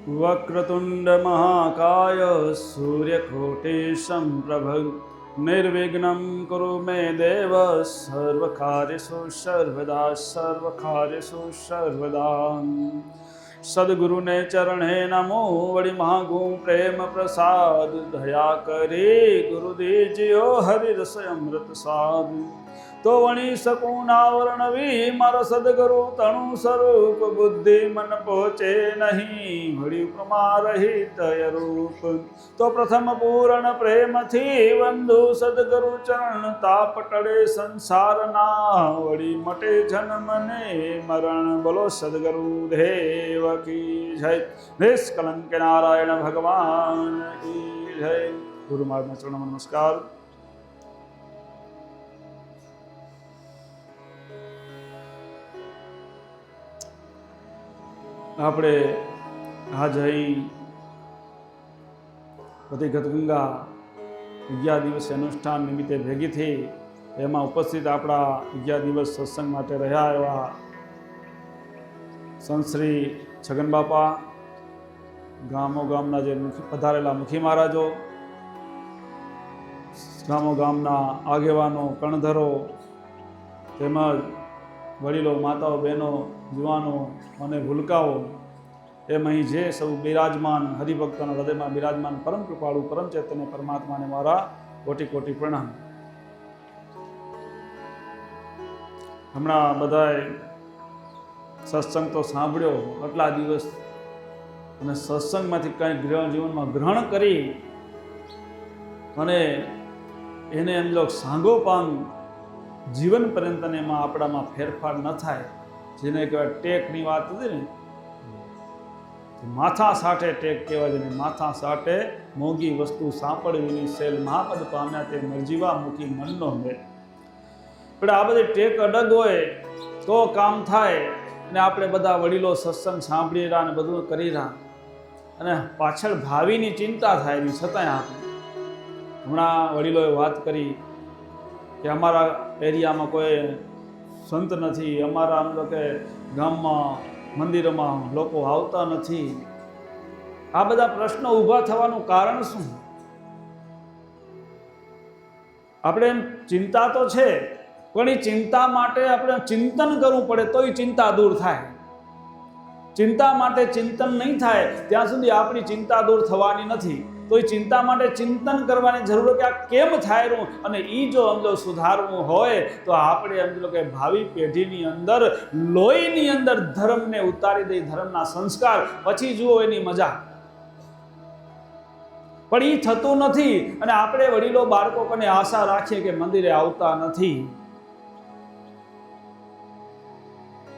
વક્રતુંડ મહાકાય સૂર્યકોટિ સમપ્રભ નિર્વિઘ્नं કુરુ મે દેવ સર્વકાર્યેષુ સર્વદા સદગુરુને ચરણે નમો વળી માગું પ્રેમ પ્રસાદ દયા કરી ગુરુ દીજ્યો હરિરસ અમૃત સાદ તો વણી શકું ના વર્ણવી મારો સદગુરુ તણુ સ્વરૂપ બુદ્ધિ મન પહોંચે નહીં વળી પ્રમા રહિત રૂપ તો પ્રથમ પૂરણ પ્રેમથી વંદુ સદગુરુ ચરણ તાપ ટળે સંસારના વળી મટે જન્મ ને મરણ બોલો સદગુરુ દેવ કી જય નિષ્કલંક નારાયણ ભગવાન કી જય ગુરુ મહારાજના ચરણોમાં નમસ્કાર. આપણે આજ અહીં બધી ગતગંગા 11 દિવસ અનુષ્ઠાન નિમિત્તે ભેગી થઈ એમાં ઉપસ્થિત આપણા 11 દિવસ સત્સંગ માટે રહ્યા એવા સંત શ્રી છગન બાપા, ગામના જે પધારેલા મુખી મહારાજો, ગામના આગેવાનો, કણધરો, તેમજ વડીલો, માતાઓ, બહેનો, યુવાનો અને ભૂલકાઓ એમ અહીં જે સૌ બિરાજમાન હરિભક્તોના હૃદયમાં બિરાજમાન પરમ કૃપાળુ પરમ ચૈતન્ય પરમાત્માને મારા કોટી કોટી પ્રણામ. હમણાં બધાએ સત્સંગ તો સાંભળ્યો આટલા દિવસ અને સત્સંગમાંથી કંઈ જીવનમાં ગ્રહણ કરી અને એને એમ લોક સાંગોપાંગ જીવન પર્યંત એમાં આપણામાં ફેરફાર ન થાય, જેને કહેવાય ટેકની વાત હતી ને, માથા સાઠે ટેક કહેવાય છે ને, માથા સાઠે મોંઘી વસ્તુ સાંપડવીની સેલ મહાપદ પામ્યા તે મરજીવા મૂકી મનનો મેલ. પણ આ બધી ટેક અડગ હોય તો કામ થાય. અને આપણે બધા વડીલો સત્સંગ સાંભળી રહ્યા અને બધું કરી રહ્યા અને પાછળ ભાવિની ચિંતા થાય એની છતાંય આપણે હમણાં વડીલોએ વાત કરી કે અમારા એરિયામાં કોઈ સંત નથી, અમારા આમ લોકો ગામમાં મંદિરોમાં લોકો આવતા નથી. આ બધા પ્રશ્નો ઊભા થવાનું કારણ શું? આપણે એમ ચિંતા તો છે, પણ એ ચિંતા માટે આપણે ચિંતન કરવું પડે તો એ ચિંતા દૂર થાય. ચિંતા માટે ચિંતન નહીં થાય ત્યાં સુધી આપણી ચિંતા દૂર થવાની નથી. તો એ ચિંતા માટે ચિંતન કરવાની જરૂર કે આ કેમ થાય અને એ જો સમજો સુધારવું હોય તો આપણે સમજો કે ભાવિ પેઢીની અંદર લોહીની અંદર ધર્મને ઉતારી દઈ, ધર્મના સંસ્કાર, પછી જુઓ એની મજા. પણ એ થતું નથી અને આપણે વડીલો બાળકો પણ આશા રાખીએ કે મંદિરે આવતા નથી.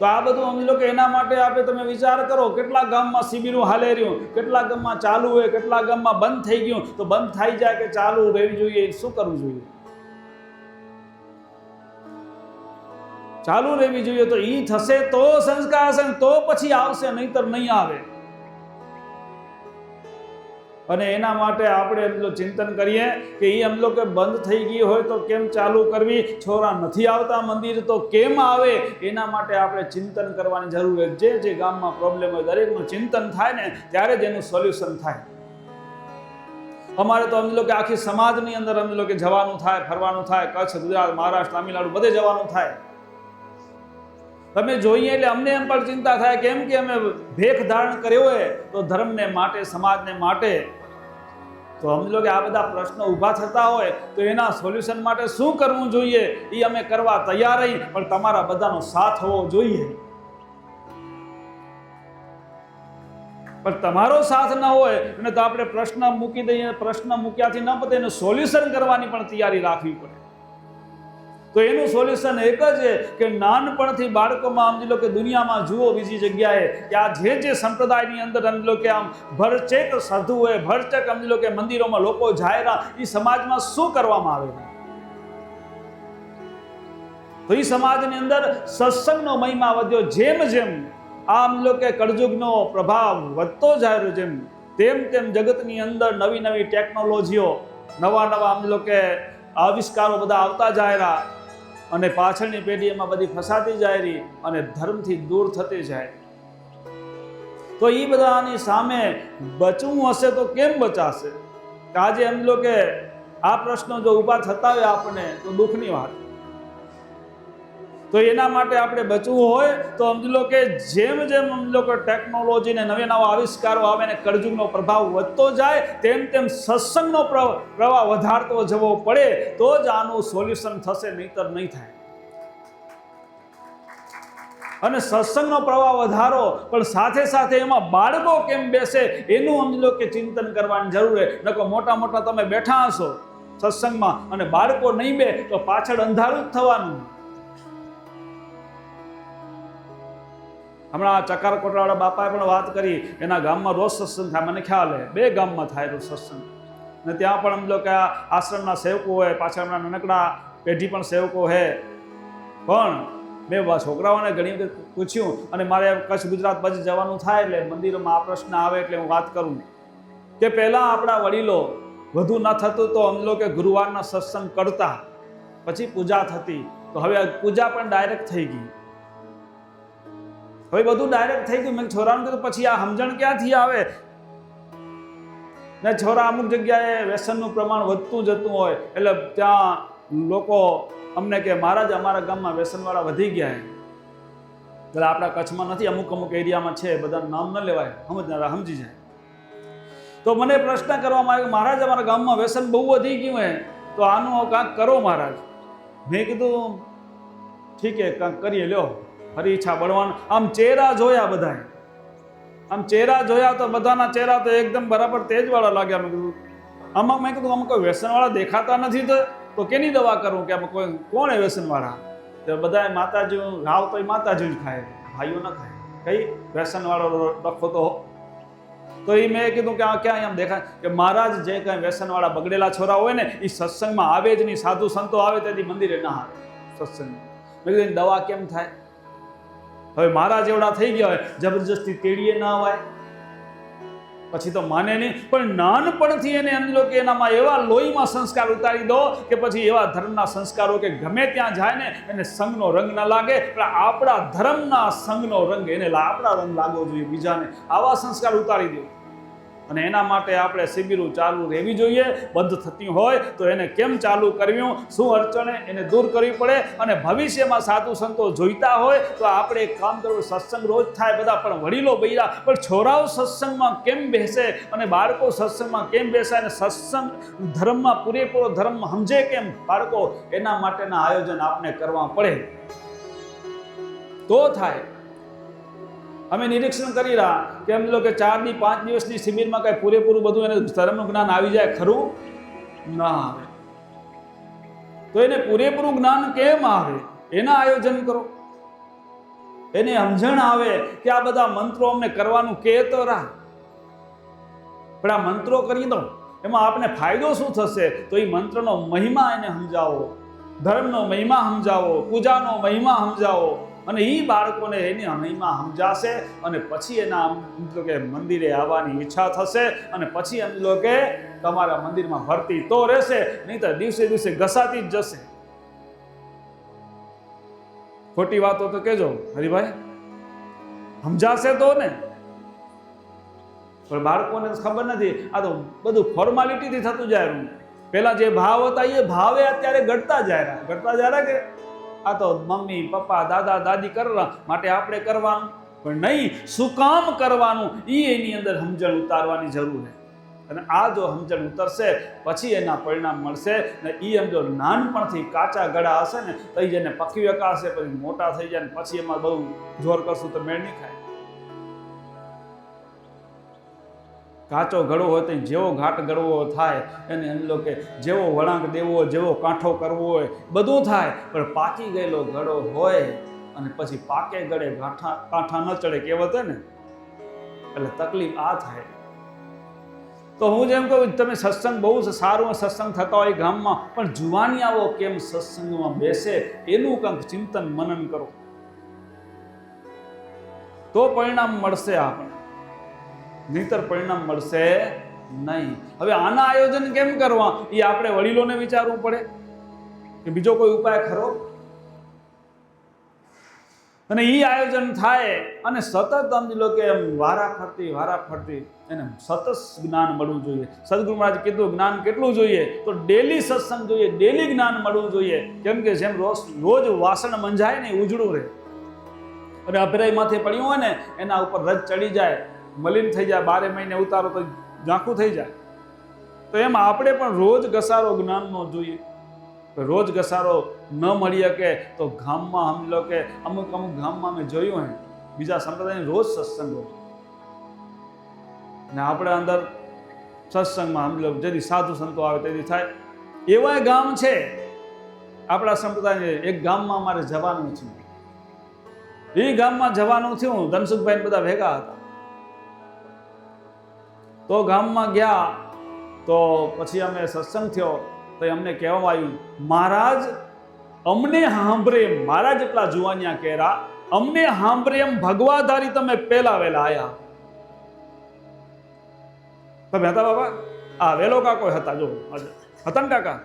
તો આ બધું સમજી લો કે એના માટે આપણે તમે વિચાર કરો, કેટલા ગામમાં શિબિરો હાલે રહ્યું, કેટલા ગામમાં ચાલુ હોય, કેટલા ગામમાં બંધ થઈ ગયું. તો બંધ થઈ જાય કે ચાલુ રહેવી જોઈએ, શું કરવું જોઈએ? ચાલુ રહેવી જોઈએ. તો એ થશે તો સંસ્કાર હશે, તો પછી આવશે, નહીતર નહીં આવે. અને એના માટે આપણે એમ ચિંતન કરીએ કે એ એમ લોકો બંધ થઈ ગઈ હોય તો કેમ ચાલુ કરવી, છોરા નથી આવતા મંદિર તો કેમ આવે, એના માટે આપણે ચિંતન કરવાની જરૂર છે. જે ગામમાં પ્રોબ્લેમ હોય દરેકનું ચિંતન થાય ને ત્યારે જ એનું સોલ્યુશન થાય. અમારે તો સમજી લો કે આખી સમાજની અંદર સમજી લો કે જવાનું થાય, ફરવાનું થાય, કચ્છ, ગુજરાત, મહારાષ્ટ્ર, તામિલનાડુ બધે જવાનું થાય. તમે જોઈએ એટલે અમને એમ પણ ચિંતા થાય કેમ કે અમે ભેખ ધારણ કર્યો હોય તો ધર્મને માટે, સમાજને માટે. તો સમજી લો કે આ બધા પ્રશ્નો ઊભા થતા હોય તો એના સોલ્યુશન માટે શું કરવું જોઈએ એ અમે કરવા તૈયાર રહી, પણ તમારા બધાનો સાથ હોવો જોઈએ. પણ તમારો સાથ ન હોય અને તો આપણે પ્રશ્ન મૂકી દઈએ, પ્રશ્ન મૂક્યાથી ન પતે, એનું સોલ્યુશન કરવાની પણ તૈયારી રાખવી પડે. તો એનું સોલ્યુશન એક જ છે કે નાનપણથી બાળકોમાં સમજી લો કે દુનિયામાં જુઓ બીજી જગ્યાએ કે આ જે સંપ્રદાયની અંદર સમજી લો કે આમ ભરચેક સાધુ હોય, ભરચેક સમજી લો કે મંદિરોમાં લોકો જાય, એ સમાજમાં શું કરવામાં આવે? તો એ સમાજની અંદર સત્સંગનો મહિમા વધ્યો. જેમ જેમ આમ લો કે કળજુગનો પ્રભાવ વધતો જાય જેમ તેમ જગતની અંદર નવી નવી ટેકનોલોજીઓ, નવા આમ લો કે આવિષ્કારો બધા આવતા જાય અને પાછળની પેઢી એમાં બધી ફસાતી જાય રહી અને ધર્મથી દૂર થતી જાય. તો એ બધાની સામે બચવું હશે તો કેમ બચાશે? આજે એમ લો કે આ પ્રશ્નો જો ઊભા થતા હોય આપણને તો દુઃખની વાત. તો એના માટે આપણે બચવું હોય તો સમજી લો કે જેમ જેમ સમજી લો કે ટેકનોલોજી ને નવા નવા આવિષ્કારો આવે ને કળજુગનો પ્રભાવ વધતો જાય તેમ તેમ સત્સંગનો પ્રવાહ વધારતો જવો પડે તો જ આનું સોલ્યુશન થશે, નહીતર નહીં થાય. અને સત્સંગનો પ્રવાહ વધારો પણ સાથે સાથે એમાં બાળકો કેમ બેસે એનું સમજી લો કે ચિંતન કરવાની જરૂર છે. નકો મોટા મોટા તમે બેઠા હશો સત્સંગમાં અને બાળકો નહીં બે તો પાછળ અંધારું જ થવાનું. હમણાં ચકાર કોટરાવાળા બાપાએ પણ વાત કરી, એના ગામમાં રોજ સત્સંગ થાય, મને ખ્યાલ છે 2 ગામમાં થાય રોજ સત્સંગ. ને ત્યાં પણ સમજો કે આશ્રમના સેવકો હોય, પાછળ હમણાં નાનકડા પેઢી પણ સેવકો છે. પણ મેં છોકરાઓને ઘણી વખત પૂછ્યું અને મારે કચ્છ ગુજરાત બાજુ જવાનું થાય એટલે મંદિરોમાં આ પ્રશ્ન આવે એટલે હું વાત કરું કે પહેલાં આપણા વડીલો વધુ ન થતું તો સમજો કે ગુરુવારના સત્સંગ કરતા, પછી પૂજા થતી. તો હવે પૂજા પણ ડાયરેક્ટ થઈ ગઈ, હવે બધું ડાયરેક્ટ થઈ ગયું. મેં છોરાને કીધું પછી આ સમજણ ક્યાંથી આવે? ને છોરા અમુક જગ્યાએ વ્યસનનું પ્રમાણ વધતું જતું હોય એટલે ત્યાં લોકો અમને કે મહારાજ અમારા ગામમાં વ્યસનવાળા વધી ગયા છે. એટલે આપણા કચ્છમાં નથી, અમુક અમુક એરિયામાં છે, બધાનું નામ ન લેવાય, સમજનારા સમજી જાય. તો મને પ્રશ્ન કરવામાં આવ્યો કે મહારાજ અમારા ગામમાં વ્યસન બહુ વધી ગયું છે, તો આનું કાંઈક કરો મહારાજ. મેં કીધું ઠીક છે કાંઈક કરીએ, લ્યો ફરી ઈચ્છા બળવાનું. આમ ચહેરા જોયા બધાએ, આમ ચહેરા જોયા તો બધાના ચહેરા તો એકદમ બરાબર તેજવાળા લાગ્યા. મેં કીધું આમાં કોઈ વ્યસનવાળા દેખાતા નથી તો કેની દવા કરું કે આમાં કોઈ કોણ એ વ્યસનવાળા? તો બધાએ માતાજી ઘાવ તો માતાજી જ ખાય, ભાઈઓ ન ખાય. કઈ વ્યસનવાળો ડખો તો એ મેં કીધું કે આ ક્યાં એમ દેખાય કે મહારાજ જે કાંઈ વ્યસનવાળા બગડેલા છોરા હોય ને એ સત્સંગમાં આવે જ નહીં. સાધુ સંતો આવે તેથી મંદિરે ના આવે સત્સંગ. મેં કીધું દવા કેમ થાય? હવે મહારાજ એવડા થઈ ગયા હોય, જબરજસ્તી તેડીએ ના અવાય, પછી તો માને નહીં. પણ નાનપણથી એને એમ લો કે એનામાં એવા લોહીમાં સંસ્કાર ઉતારી દો કે પછી એવા ધર્મના સંસ્કારો કે ગમે ત્યાં જાય ને એને સંઘનો રંગ ના લાગે. પણ આપણા ધર્મના સંઘનો રંગ એને આપણા રંગ લાગવો જોઈએ બીજાને, આવા સંસ્કાર ઉતારી દો. અને એના માટે આપણે શિબિરો ચાલુ રહેવી જોઈએ. બંધ થતી હોય તો એને કેમ ચાલુ કરવી, શું અડચણે એને દૂર કરવી પડે. અને ભવિષ્યમાં સાધુ સંતો જોઈતા હોય તો આપણે એક કામ કરવું, સત્સંગ રોજ થાય બધા, પણ વડીલો બૈરા પણ છોરાઓ સત્સંગમાં કેમ બેસે અને બાળકો સત્સંગમાં કેમ બેસે અને સત્સંગ ધર્મમાં પૂરેપૂરો ધર્મ સમજે કેમ બાળકો, એના માટેના આયોજન આપણે કરવા પડે તો થાય. અમે નિરીક્ષણ કરી રહ્યા કે એમ લો કે 4 થી 5 દિવસની શિબિરમાં કઈ પૂરેપૂરું બધું એને ધર્મનું જ્ઞાન આવી જાય ખરું? ના આવે. તો એને પૂરેપૂરું જ્ઞાન કેમ આવે? એના આયોજન કરો, એને સમજણ આવે કે આ બધા મંત્રો અમને કરવાનું કે તો રા, પણ આ મંત્રો કરી દો એમાં આપને ફાયદો શું થશે? તો એ મંત્રનો મહિમા એને સમજાવો, ધર્મનો મહિમા સમજાવો, પૂજાનો મહિમા સમજાવો. અને એ બાળકોને એની મહિમા સમજાશે અને પછી એના મતલબ કે મંદિરે આવવાની ઈચ્છા થશે અને પછી એમ લો કે તમારા મંદિરમાં ભરતી તો રહેશે, નહીં તો દિવસે દિવસે ઘસાતી જ જશે. ખોટી વાતો તો કેજો હરિભાઈ, સમજાશે તો ને. પણ બાળકોને ખબર નથી, આ તો બધું ફોર્માલિટીથી થતું જાય. પેલા જે ભાવ હતા એ ભાવે અત્યારે ઘટતા જાય કે આ તો મમ્મી પપ્પા દાદા દાદી કરવા માટે આપણે કરવાનું, પણ નહીં, શું કામ કરવાનું એની અંદર સમજણ ઉતારવાની જરૂર છે. અને આ જો સમજણ ઉતરશે પછી એના પરિણામ મળશે. ને એ એમ જો નાનપણથી કાચા ગળા હશે ને તો જેને પકવી શકાશે, પછી મોટા થઈ જાય ને પછી એમાં બહુ જોર કરશું તો મેળ નહીં ખાય. કાચો ગળો હોય તો જેવો ઘાટ ગળવો થાય એને એમ લો કે જેવો વળાંક દેવો હોય, જેવો કાંઠો કરવો હોય બધું થાય. પણ પાકી ગયેલો ગળો હોય અને પછી પાકે ગળે કાંઠા ન ચડે કહેવત ને, એટલે તકલીફ આ થાય. તો હું જેમ કહું, તમે સત્સંગ બહુ સારું સત્સંગ થતા હોય ગામમાં, પણ જુવાની આવો કેમ સત્સંગમાં બેસે એનું કંઈક ચિંતન મનન કરો તો પરિણામ મળશે આપણે, નહીતર પરિણામ મળશે નહીં. હવે આના આયોજન કેમ કરવા એ આપણે વડીલોને વિચારવું પડે કે બીજો કોઈ ઉપાય ખરો? અને એ આયોજન થાય અને સતત સમજી લો કે એમ વારા ફરતી એને સતત જ્ઞાન મળવું જોઈએ. સદગુરુ મહારાજ કીધું જ્ઞાન કેટલું જોઈએ, તો ડેલી સત્સંગ જોઈએ, ડેલી જ્ઞાન મળવું જોઈએ. કેમ કે જેમ રોજ વાસણ મંજાય ને ઉજળું રહે અને અભરાઈ માથે પડ્યું હોય ને એના ઉપર રજ ચડી જાય, મલિન થઈ જાય, 12 મહિને ઉતારો તો ઝાંખું થઈ જાય. તો એમ આપણે પણ રોજ ઘસારો જ્ઞાનનો જોઈએ. રોજ ઘસારો ન મળી શકે તો ગામમાં સમજી લો કે અમુક ગામમાં મેં જોયું હે બીજા સંપ્રદાયની રોજ સત્સંગ હોય ને આપણે અંદર સત્સંગમાં સમજી લો જેથી સાધુ સંતો આવે તેથી થાય. એવા ગામ છે આપણા સંપ્રદાય. એક ગામમાં અમારે જવાનું છે. એ ગામમાં જવાનું થયું, ધનસુખભાઈ બધા ભેગા હતા. તો ગામમાં ગયા તો પછી અમે સત્સંગ થયો તો અમને કહેવામાં આવ્યું, મહારાજ અમને સાંભળે, મારા જેટલા જુવાનિયા કહેરા, અમને સાંભળે એમ ભગવાધારી તમે પહેલા વહેલા આયા. તમે હતા બાબા? આ વેલો કાકો હતા, જો હતા ને કાકા,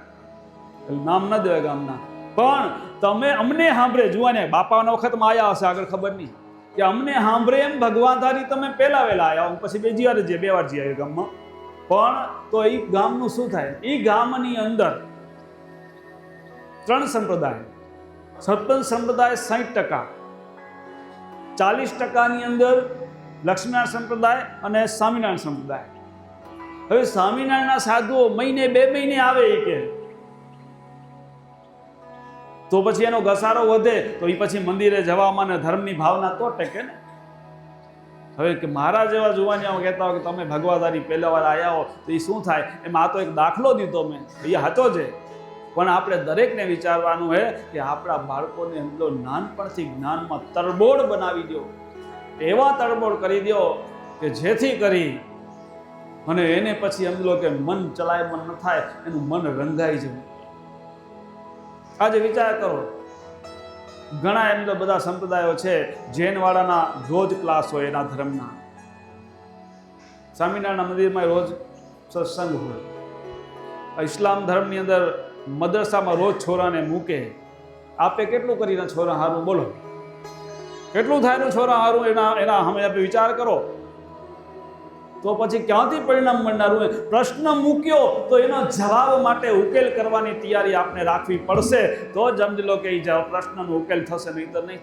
નામ ન દેવાય ગામના, પણ તમે અમને સાંભળે જુવાનિયા, બાપાના વખતમાં આયા હશે, આગળ ખબર નહીં, કે અમને સાંભળે એમ ભગવાધારી તમે પહેલા વહેલા આયા. પછી બે વાર જઈ આવ્યો ગામમાં. પણ તો એ ગામનું શું થાય, એ ગામની અંદર 3 સંપ્રદાય, સત્પંચ સંપ્રદાય 60%, 40%ની અંદર લક્ષ્મીનારાયણ સંપ્રદાય અને સ્વામિનારાયણ સંપ્રદાય. હવે સ્વામિનારાયણના સાધુઓ મહિને 2 મહિને આવે એ કે, તો પછી એનો ઘસારો વધે તો એ પછી મંદિરે જવામાં ને ધર્મની ભાવના તો ટકે ને. હવે કે મારા જેવા જુવાનિયા કહેતા હોય કે તમે ભગવાધારી પહેલા વાર આવ્યા હો તો એ શું થાય? એમ આ તો એક દાખલો દીધો મેં, એ હતો જ. પણ આપણે દરેકને વિચારવાનું છે કે આપણા બાળકોને એમનો નાનપણથી જ્ઞાનમાં તરબોળ બનાવી દો, એવા તરબોળ કરી દો કે જેથી કરી અને એને પછી એમ લો કે મન ચલાયમન ન થાય, એનું મન રંગાઈ જવું. આજે વિચાર કરો, ઘણા એમ તો બધા સંપ્રદાયો છે, જૈનવાળાના રોજ ક્લાસ હોય એના ધર્મના, સ્વામિનારાયણ મંદિરમાં રોજ સત્સંગ હોય, ઇસ્લામ ધર્મની અંદર મદ્રસામાં રોજ છોરાને મૂકે. આપે કેટલું કરીને છોરા હારું બોલો, કેટલું થાય એનું છોરા હારું એના અમે આપણે વિચાર કરો. તો પછી ક્યાંથી પરિણામ મળનારું? પ્રશ્ન મૂક્યો તો એનો જવાબ માટે ઉકેલ કરવાની તૈયારી આપણે રાખવી પડશે, તો જ સમજી લો કે એ પ્રશ્નનો ઉકેલ થશે, નહીં તો નહીં.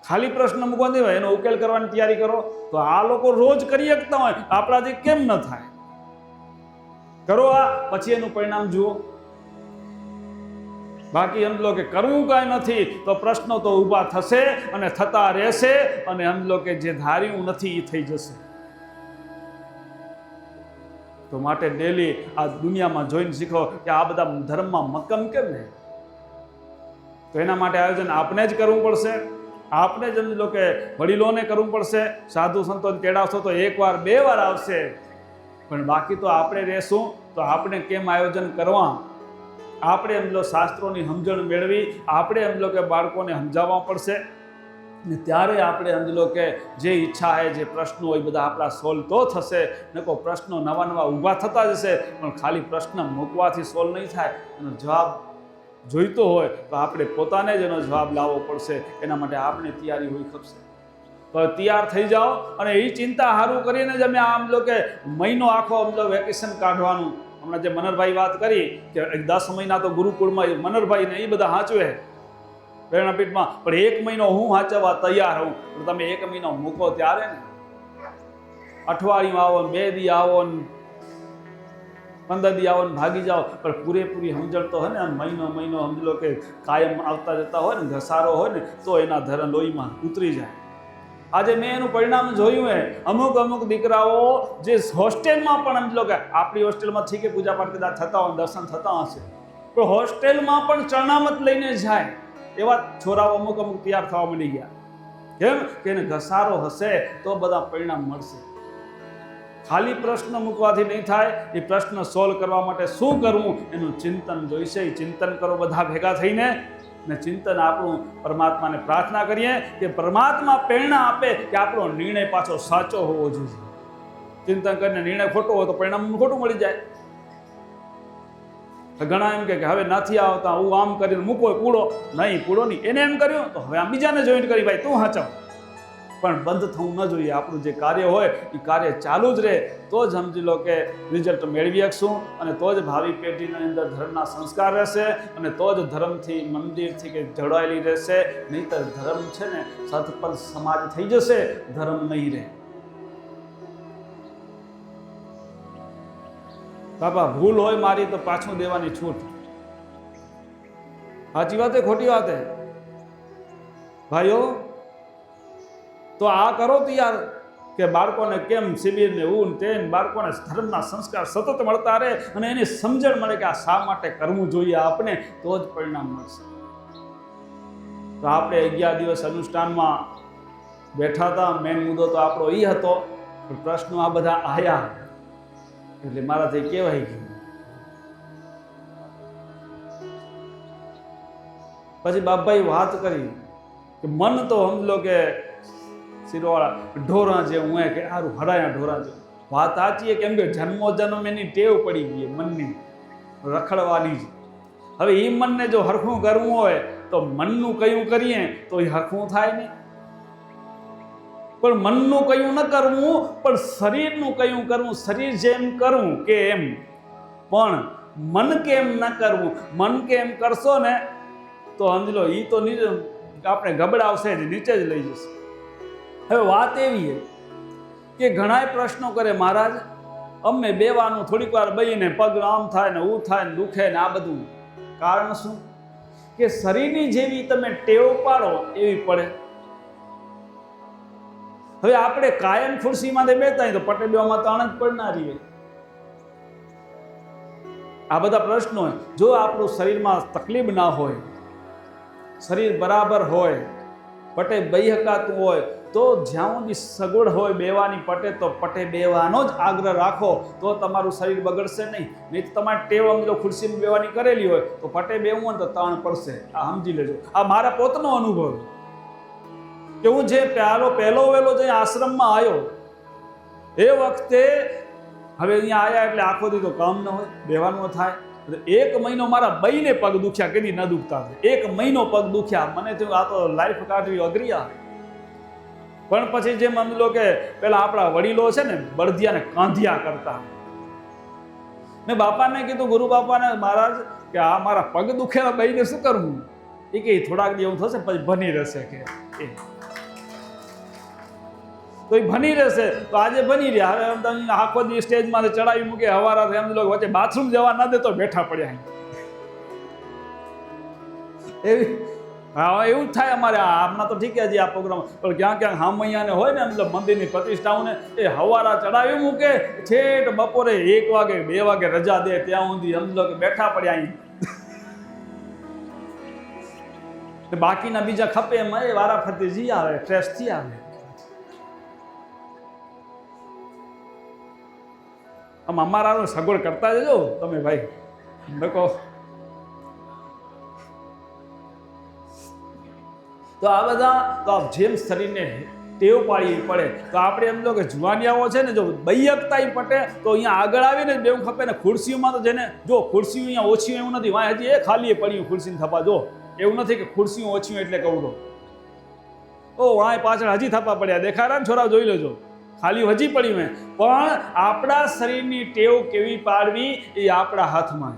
ખાલી પ્રશ્ન મૂકવા નહીં હોય, એનો ઉકેલ કરવાની તૈયારી કરો. તો આ લોકો રોજ કરી શકતા હોય, આપણાથી કેમ ન થાય? કરો આ, પછી એનું પરિણામ જુઓ. બાકી એમ લો કે કરવું કાંઈ નથી તો પ્રશ્નો તો ઊભા થશે અને થતા રહેશે, અને એમ લો કે જે ધાર્યું નથી એ થઈ જશે. તો માટે ડેલી આ દુનિયામાં જોઈને શીખો કે આ બધા ધર્મમાં મક્કમ કેમ ને. તો એના માટે આયોજન આપણે જ કરવું પડશે, આપણે જ એમ લો કે વડીલોને કરવું પડશે. સાધુ સંતોને તેડાવશો તો 1 વાર 2 વાર આવશે, પણ બાકી તો આપણે રહેશું. તો આપણે કેમ આયોજન કરવા, આપણે એમ લો શાસ્ત્રોની સમજણ મેળવી, આપણે એમ લો કે બાળકોને સમજાવવા પડશે. ને ત્યારે આપણે સમજી લો કે જે ઈચ્છા છે, જે પ્રશ્નો હોય બધા આપણા સોલ્વ તો થશે. ને કોઈ પ્રશ્નો નવા ઊભા થતા જશે, પણ ખાલી પ્રશ્ન મૂકવાથી સોલ્વ નહીં થાય. એનો જવાબ જોઈતો હોય તો આપણે પોતાને જ એનો જવાબ લાવવો પડશે. એના માટે આપણે તૈયારી હોવી ખપશે. તો તૈયાર થઈ જાઓ અને એ ચિંતા સારું કરીને જ અમે આમ લો કે મહિનો આખો આમ વેકેશન કાઢવાનું. હમણાં જે મનરભાઈ વાત કરી કે 10 મહિના તો ગુરુકુળમાં મનરભાઈ ને એ બધા સાચવે પ્રેરણાપીઠમાં, પણ 1 મહિનો હું સાચવવા તૈયાર હું. પણ તમે 1 મહિનો મૂકો ત્યારે ને, અઠવાડિયું આવો, 2 દી આવો, 15 દી આવો ને ભાગી જાઓ, પણ પૂરેપૂરી સમજણ તો હોય ને. મહિનો સમજી લો કે કાયમ આવતા જતા હોય ને, ઘસારો હોય ને, તો એના ધરણ લોહીમાં ઉતરી જાય. આજે મેં એનું પરિણામ જોયું હે. અમુક દીકરાઓ જે હોસ્ટેલમાં પણ સમજી લો કે આપણી હોસ્ટેલમાં ઠીક છે પૂજાપાઠ કદાચ થતા હોય, દર્શન થતા હશે, પણ હોસ્ટેલમાં પણ ચરણામત લઈને જાય એવા છોરાઓ અમુક તૈયાર થવા મળી ગયા. કેમ કે એને ઘસારો હશે તો બધા પરિણામ મળશે. ખાલી પ્રશ્ન મૂકવાથી નહીં થાય. એ પ્રશ્ન સોલ્વ કરવા માટે શું કરવું એનું ચિંતન જોઈશે. એ ચિંતન કરો બધા ભેગા થઈને, ને ચિંતન આપણું પરમાત્માને પ્રાર્થના કરીએ કે પરમાત્મા પ્રેરણા આપે કે આપણો નિર્ણય પાછો સાચો હોવો જોઈએ. ચિંતન કરીને નિર્ણય ખોટો હોય તો પરિણામ ખોટું મળી જાય. ઘણા એમ કે હવે નથી આવતા, હું આમ કરીને મૂકો પૂળો નહીં, પૂળો નહીં, એને એમ કર્યું તો હવે આમ બીજાને જોઈન્ટ કરી, ભાઈ તું હાચવ. પણ બંધ થવું ન જોઈએ. આપણું જે કાર્ય હોય એ કાર્ય ચાલુ જ રહે, તો જ સમજી લો કે રિઝલ્ટ મેળવી શકશું, અને તો જ ભાવિ પેઢીની અંદર ધર્મના સંસ્કાર રહેશે, અને તો જ ધર્મથી, મંદિરથી કે જોડાયેલી રહેશે. નહીંતર ધર્મ છે ને સતપથ સમાજ થઈ જશે, ધર્મ નહીં રહે. બાપા ભૂલ હોય મારી તો પાછું દેવાની છૂટ. સાચી વાત છે ખોટી વાત છે ભાઈઓ? તો આ કરો તો યાર, કે બાળકોને કેમ શિબિર ને ઊન તેન, બાળકોને ધર્મના સંસ્કાર સતત મળતા રહે, અને એની સમજણ મળે કે આ શા માટે કરવું જોઈએ આપણે, તો જ પરિણામ મળશે. તો આપણે 11 દિવસ અનુષ્ઠાનમાં બેઠા હતા. મેન મુદ્દો તો આપણો એ હતો, પ્રશ્નો આ બધા આયા એટલે મારાથી કહેવાય ગયું. પછી બાપભાઈ વાત કરી કે મન તો સમજો કે શિરોવાળા ઢોરા જેવું હોય, કે સારું હરાયા ઢોરા જેવું. વાત સાચી, કેમ કે જન્મોજન્મ એની ટેવ પડી ગઈ મનની રખડવાની જ. હવે એ મનને જો હરખું કરવું હોય તો મનનું કયું કરીએ તો એ હરખું થાય નહીં. પણ મનનું કયું ન કરવું, પણ શરીરનું કયું કરવું. શરીર જેમ કરવું કે એમ, પણ મન કેમ ન કરવું. મન કેમ કરશો ને તો સમજી લો એ તો આપણે ગબડાવશે જ, નીચે જ લઈ જશે. હવે વાત એવી છે કે ઘણાય પ્રશ્નો કરે, મહારાજ અમને બેવાનું થોડીક વાર બહીને પગ આમ થાય ને ઉ થાય ને દુખે ને, આ બધું કારણ શું? કે શરીરની જેવી તમે ટેવ પાડો એવી પડે. હવે આપણે કાયમ ખુરશીમાં બેતા તો પટે બેવામાં તાણ જ પડનારી. આ બધા પ્રશ્નો જો આપણું શરીરમાં તકલીફ ના હોય, શરીર બરાબર હોય, પટે બેહી હકાતું હોય, તો જ્યાં સુધી સગવડ હોય બેવાની પટે તો પટે બેવાનો જ આગ્રહ રાખો, તો તમારું શરીર બગડશે નહીં. નહીં તો તમારે ટેવ સમજો ખુરશીમાં બેવાની કરેલી હોય તો પટે બેવું હોય તો તાણ પડશે. આ સમજી લેજો. આ મારા પોતાનો અનુભવ કે હું જે પહેલો વહેલો જે આશ્રમમાં આવ્યો એ વખતે, હવે અહીંયા આવ્યા એટલે આખો દી તો કામ ન હોય, બેવાનું થાય. 1 મહિનો મારા બઈને પગ દુખ્યા, કદી ન દુખતા. 1 મહિનો પગ દુખ્યા. મને થયું આ તો લાઈફ કાઢવી અઘરી આ. પણ પછી જેમ સમજી લો કે પેલા આપણા વડીલો છે ને બળદિયાને કાંધિયા કરતા, મેં બાપાને કીધું, ગુરુ બાપાને, મહારાજ કે આ મારા પગ દુખેલા બઈને શું કરવું? એ કે થોડાક દિવસ થશે પછી ભની રહેશે. કે તો એ ભની રહેશે. તો આજે ભની રહ્યા. હવે તમે આખો દિવસ સ્ટેજમાં ચડાવી મૂકે, હવારા એમ લોકો વચ્ચે બાથરૂમ જવા ના દે તો બેઠા પડ્યા. એવી હા એવું જ થાય અમારે. હમણાં તો ઠીક છે આ પ્રોગ્રામ, પણ ક્યાંક હામૈયાને હોય ને મતલબ મંદિરની પ્રતિષ્ઠાઓને એ હવારા ચડાવી મૂકે, છેટ બપોરે 1 વાગે 2 વાગે રજા દે ત્યાં સુધી સમજો કે બેઠા પડ્યા અહીં. બાકીના બીજા ખપે એમાં એ વારા ફરતી જી આવે, ફ્રેશ થી આવે. આમ અમારાનું સગવડ કરતા જજો તમે ભાઈ. નકો તો આ બધા તો જેમ શરીરને ટેવ પાડવી પડે. તો આપણે એમ લો કે જુવાનિયાઓ છે ને, જો બૈયકતા પટે તો અહીંયા આગળ આવીને બેવું ખપે ને. ખુરશીઓમાં તો જેને જો ખુરશીઓ અહીંયા ઓછી એવું નથી, વાંય હજી એ ખાલી પડ્યું ખુરશીને થપા. જો એવું નથી કે ખુરશીઓ ઓછી એટલે કહું તો ઓ વાંય પાછળ હજી થપા પડ્યા દેખાડા ને છોરા, જોઈ લેજો ખાલી હજી પડ્યું મેં. પણ આપણા શરીરની ટેવ કેવી પાડવી એ આપણા હાથમાં.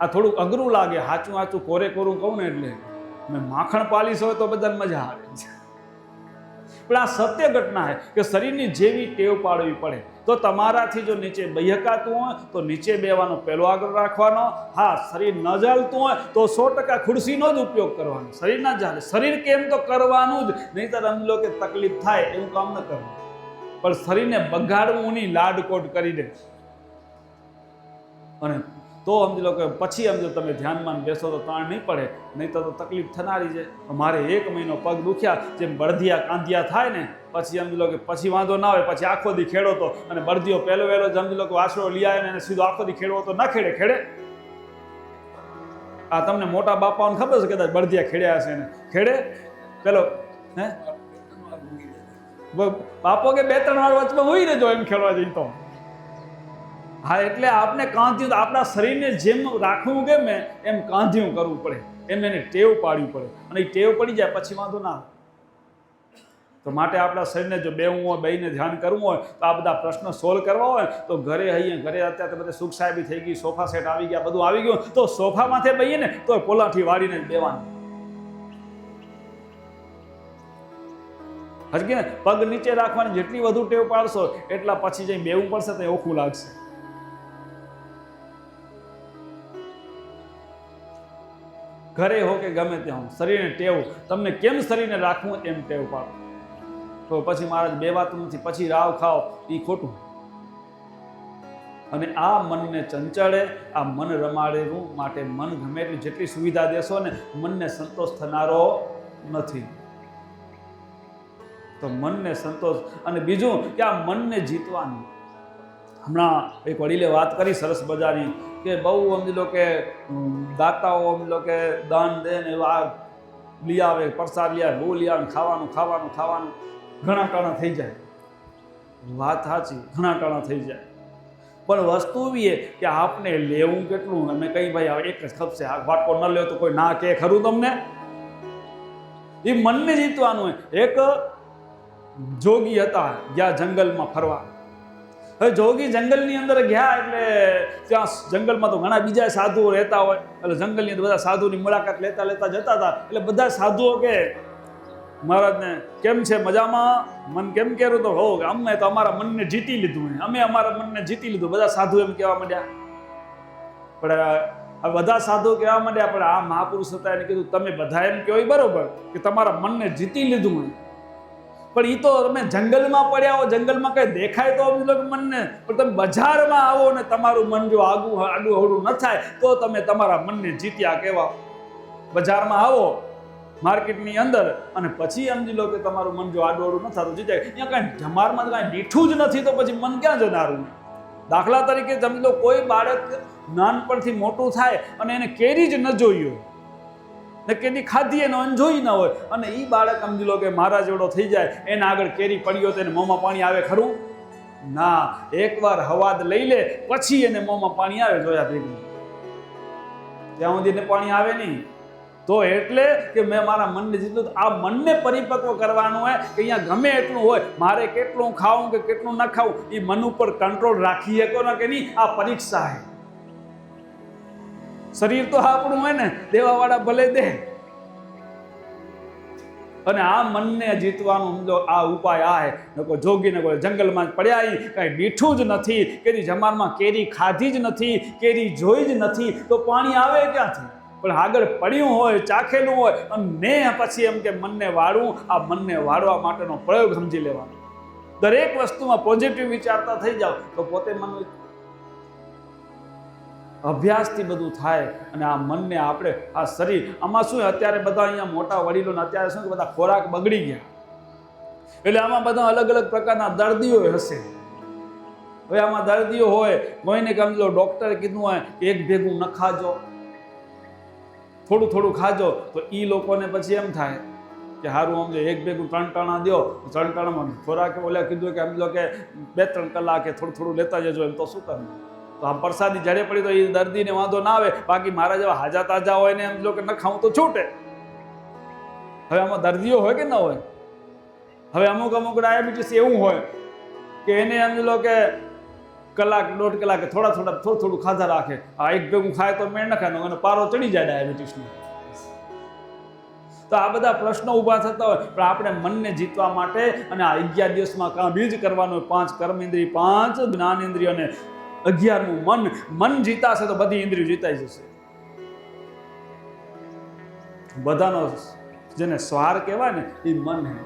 આ થોડુંક અઘરું લાગે, સાચું સાચું કોરે કોરું કહું ને એટલે મેં માખણ પાલીસ હોય તો બધાને મજા આવે છે. પણ આ સત્ય ઘટના છે કે શરીરની જેવી ટેવ પાડવી પડે. તો તમારાથી જો નીચે બહેકાતું હોય તો નીચે બેવાનો પહેલો આગ્રહ રાખવાનો. હા, શરીર ન ચાલતું હોય તો 100% ખુરશીનો જ ઉપયોગ કરવાનો. શરીર ના ચાલે, શરીર કેમ તો કરવાનું જ, નહીંતર સમજો કે તકલીફ થાય એવું કામ ન કરવું. પણ શરીરને બગાડવું નહીં, લાડકોટ કરી દે. અને તો સમજી લો કે પછી સમજો તમે ધ્યાનમાં બેસો તો તાણ નહીં પડે, નહીં તો તકલીફ થનારી છે. મારે 1 મહિનો પગ દુખ્યા, જેમ બળદિયા કાંધિયા થાય ને પછી સમજી લો કે પછી વાંધો ના આવે. પછી આખો દી ખેડો તો, અને બળદિયો પહેલો વહેલો સમજી લો કે વાસળો લઈ આવે ને સીધો આખો દી ખેડવો તો ના ખેડે. આ તમને મોટા બાપાઓને ખબર છે કદાચ બળદિયા ખેડ્યા હશે ને, ખેડે પેલો હે બાપો કે 2-3 વાર વચમાં હોઈ રહેજો એમ ખેડવા જઈ તો. હા, એટલે આપણે કાંધ્યું, આપણા શરીરને જેમ રાખવું ગમે એમ કાંધ્યું કરવું પડે, એમ એને ટેવ પાડવી પડે, અને એ ટેવ પડી જાય પછી વાંધો ના. તો માટે આપણા શરીરને જો બેવું હોય, બેહીને ધ્યાન કરવું હોય, તો આ બધા પ્રશ્નો સોલ્વ કરવા હોય તો ઘરે અત્યારે બધે સુખ સાહેબી થઈ ગઈ, સોફા સેટ આવી ગયા, બધું આવી ગયું, તો સોફા માથે બેહીએ ને તો પોલાઠી વાળીને બેવાનું. હજી ને પગ નીચે રાખવાની જેટલી વધુ ટેવ પાડશો એટલા પછી જઈ બેવું પડશે તો ઓખું લાગશે. ઘરે હો કે ગમે ત્યાં શરીરને ટેવ, તમને કેમ શરીરને રાખવું એમ ટેવ પાડો. તો પછી મહારાજ બેવાતું નથી, પછી રાવ ખાઓ, એ ખોટું. અને આ મનને ચંચળે, આ મન રમાડેલું, માટે મન ગમે એટલી જેટલી સુવિધા દેશો ને મનને સંતોષ થનારો નથી. તો મનને સંતોષ, અને બીજું કે આ મનને જીતવાનું. હમણાં એક વડીલે વાત કરી સરસ મજાની કે બહુ સમજી લો કે દાતાઓ સમજી લો કે દાન દે ને આ લઈ આવે, પ્રસાદ લઈ આવે, બહુ લઈ આવે, ખાવાનું ખાવાનું ખાવાનું, ઘણા ટાણા થઈ જાય. વાત સાચી, ઘણા ટાણા થઈ જાય. પણ વસ્તુ એવી છે કે આપને લેવું કેટલું. અમે કઈ ભાઈ હવે એક જ ખપશે, આ વાટકો ન લેવો તો કોઈ ના કે ખરું તમને? એ મનને જીતવાનું હોય. એક જોગી હતા, ગયા જંગલમાં ફરવા. હવે જોગી જંગલની અંદર ગયા એટલે ત્યાં જંગલમાં તો ઘણા બીજા સાધુઓ રહેતા હોય, એટલે જંગલની અંદર બધા સાધુની મુલાકાત લેતા લેતા જતા હતા. એટલે બધા સાધુઓ કે મહારાજને કેમ છે, મજામાં? મન કેમ કહેવું? તો હો, અમે તો અમારા મનને જીતી લીધું, અમે અમારા મનને જીતી લીધું. બધા સાધુ એમ કહેવા માંડ્યા. પણ બધા સાધુ કહેવા માંડ્યા, પણ આ મહાપુરુષ હતા એને કીધું તમે બધા એમ કહો બરોબર કે તમારા મનને જીતી લીધું, પણ એ તો તમે જંગલમાં પડ્યા હો, જંગલમાં કઈ દેખાય તો મનને, પણ તમે બજારમાં આવો ને તમારું મન જો આડું હવડું ન થાય તો તમે તમારા મનને જીત્યા કહેવા. બજારમાં આવો માર્કેટની અંદર અને પછી સમજી લો કે તમારું મન જો આડું હવડું ન થતું જીત્યા. અહીંયા કાંઈ જમારમાં કાંઈ દીઠું જ નથી તો પછી મન ક્યાં જનારું? દાખલા તરીકે સમજી લો કોઈ બાળક નાનપણથી મોટું થાય અને એને કેરી જ ન જોઈ હોય ને કેરી ખાધી એનો અનજોઈ ન હોય, અને એ બાળક સમજી લો કે મારા જેવડો થઈ જાય, એના આગળ કેરી પડી હોય તો એને મોંમાં પાણી આવે ખરું? ના. એકવાર હવાદ લઈ લે પછી એને મોંમાં પાણી આવે, જોયા ભેગું. ત્યાં સુધી એને પાણી આવે નહીં. તો એટલે કે મેં મારા મનને જીત્યું. આ મનને પરિપક્વ કરવાનું હોય કે અહીંયા ગમે એટલું હોય, મારે કેટલું ખાવું કે કેટલું ન ખાવું, એ મન ઉપર કંટ્રોલ રાખી શકો ને કે નહીં, આ પરીક્ષા છે. શરીર તો આપણું હોય ને, દેવાવાળા ભલે દે. અને આ મનને જીતવાનું સમજો આ ઉપાય આ હે. જોગીને કોઈ જંગલમાં પડ્યા, કાંઈ દીઠું જ નથી, કેરી જમાનમાં કેરી ખાધી જ નથી, કેરી જોઈ જ નથી, તો પાણી આવે ક્યાંથી? પણ આગળ પડ્યું હોય, ચાખેલું હોય, અને પછી એમ કે મનને વાળવું. આ મનને વાળવા માટેનો પ્રયોગ સમજી લેવાનો. દરેક વસ્તુમાં પોઝિટિવ વિચારતા થઈ જાઓ તો પોતે મન અભ્યાસથી બધું થાય. અને આ મનને આપણે આ શરીર આમાં શું, અત્યારે બધા અહીંયા મોટા વડીલોને અત્યારે શું કે બધા ખોરાક બગડી ગયા, એટલે આમાં બધા અલગ અલગ પ્રકારના દર્દીઓ હશે. હવે આમાં દર્દીઓ હોય, કોઈને સમજો ડૉક્ટરે કીધું હોય કે એક ભેગું ન ખાજો, થોડું થોડું ખાજો, તો એ લોકોને પછી એમ થાય કે સારું સમજો એક ભેગું 3 ટાણા દો, 3 ટાણામાં ખોરાક ઓલા કીધું કે સમજો કે 2-3 કલાકે થોડું થોડું લેતા જજો, એમ તો શું કરવું? તો આમ પ્રસાદી જડે પડી તો એ દર્દીને વાંધો ના આવે. બાકી મારા જેવા હાજા તાજા હોય ને એમ જો કે ન ખાવું તો છૂટે. હવે આમાં દર્દીઓ હોય કે ન હોય? હવે અમુક ડાયાબિટીસ એવું હોય કે એને એમ લો કે કલાક 1.5 કલાકે થોડું ખાધા રાખે. આ એક ભેગું ખાય તો મેળ ન ખાય, અને પારો ચડી જાય ડાયાબિટીસનો. તો આ બધા પ્રશ્નો ઊભા થતા હોય. પણ આપણે મનને જીતવા માટે અને આ 11 દિવસમાં કામ બીજ કરવાનું, 5 કર્મેન્દ્રિય, 5 જ્ઞાનેન્દ્રિય અને 11મું મન જીતાશે તો બધી ઇન્દ્રિયો જીતાઈ જશે. બધાનો જેને સ્વાર કહેવાય ને એ મન હે.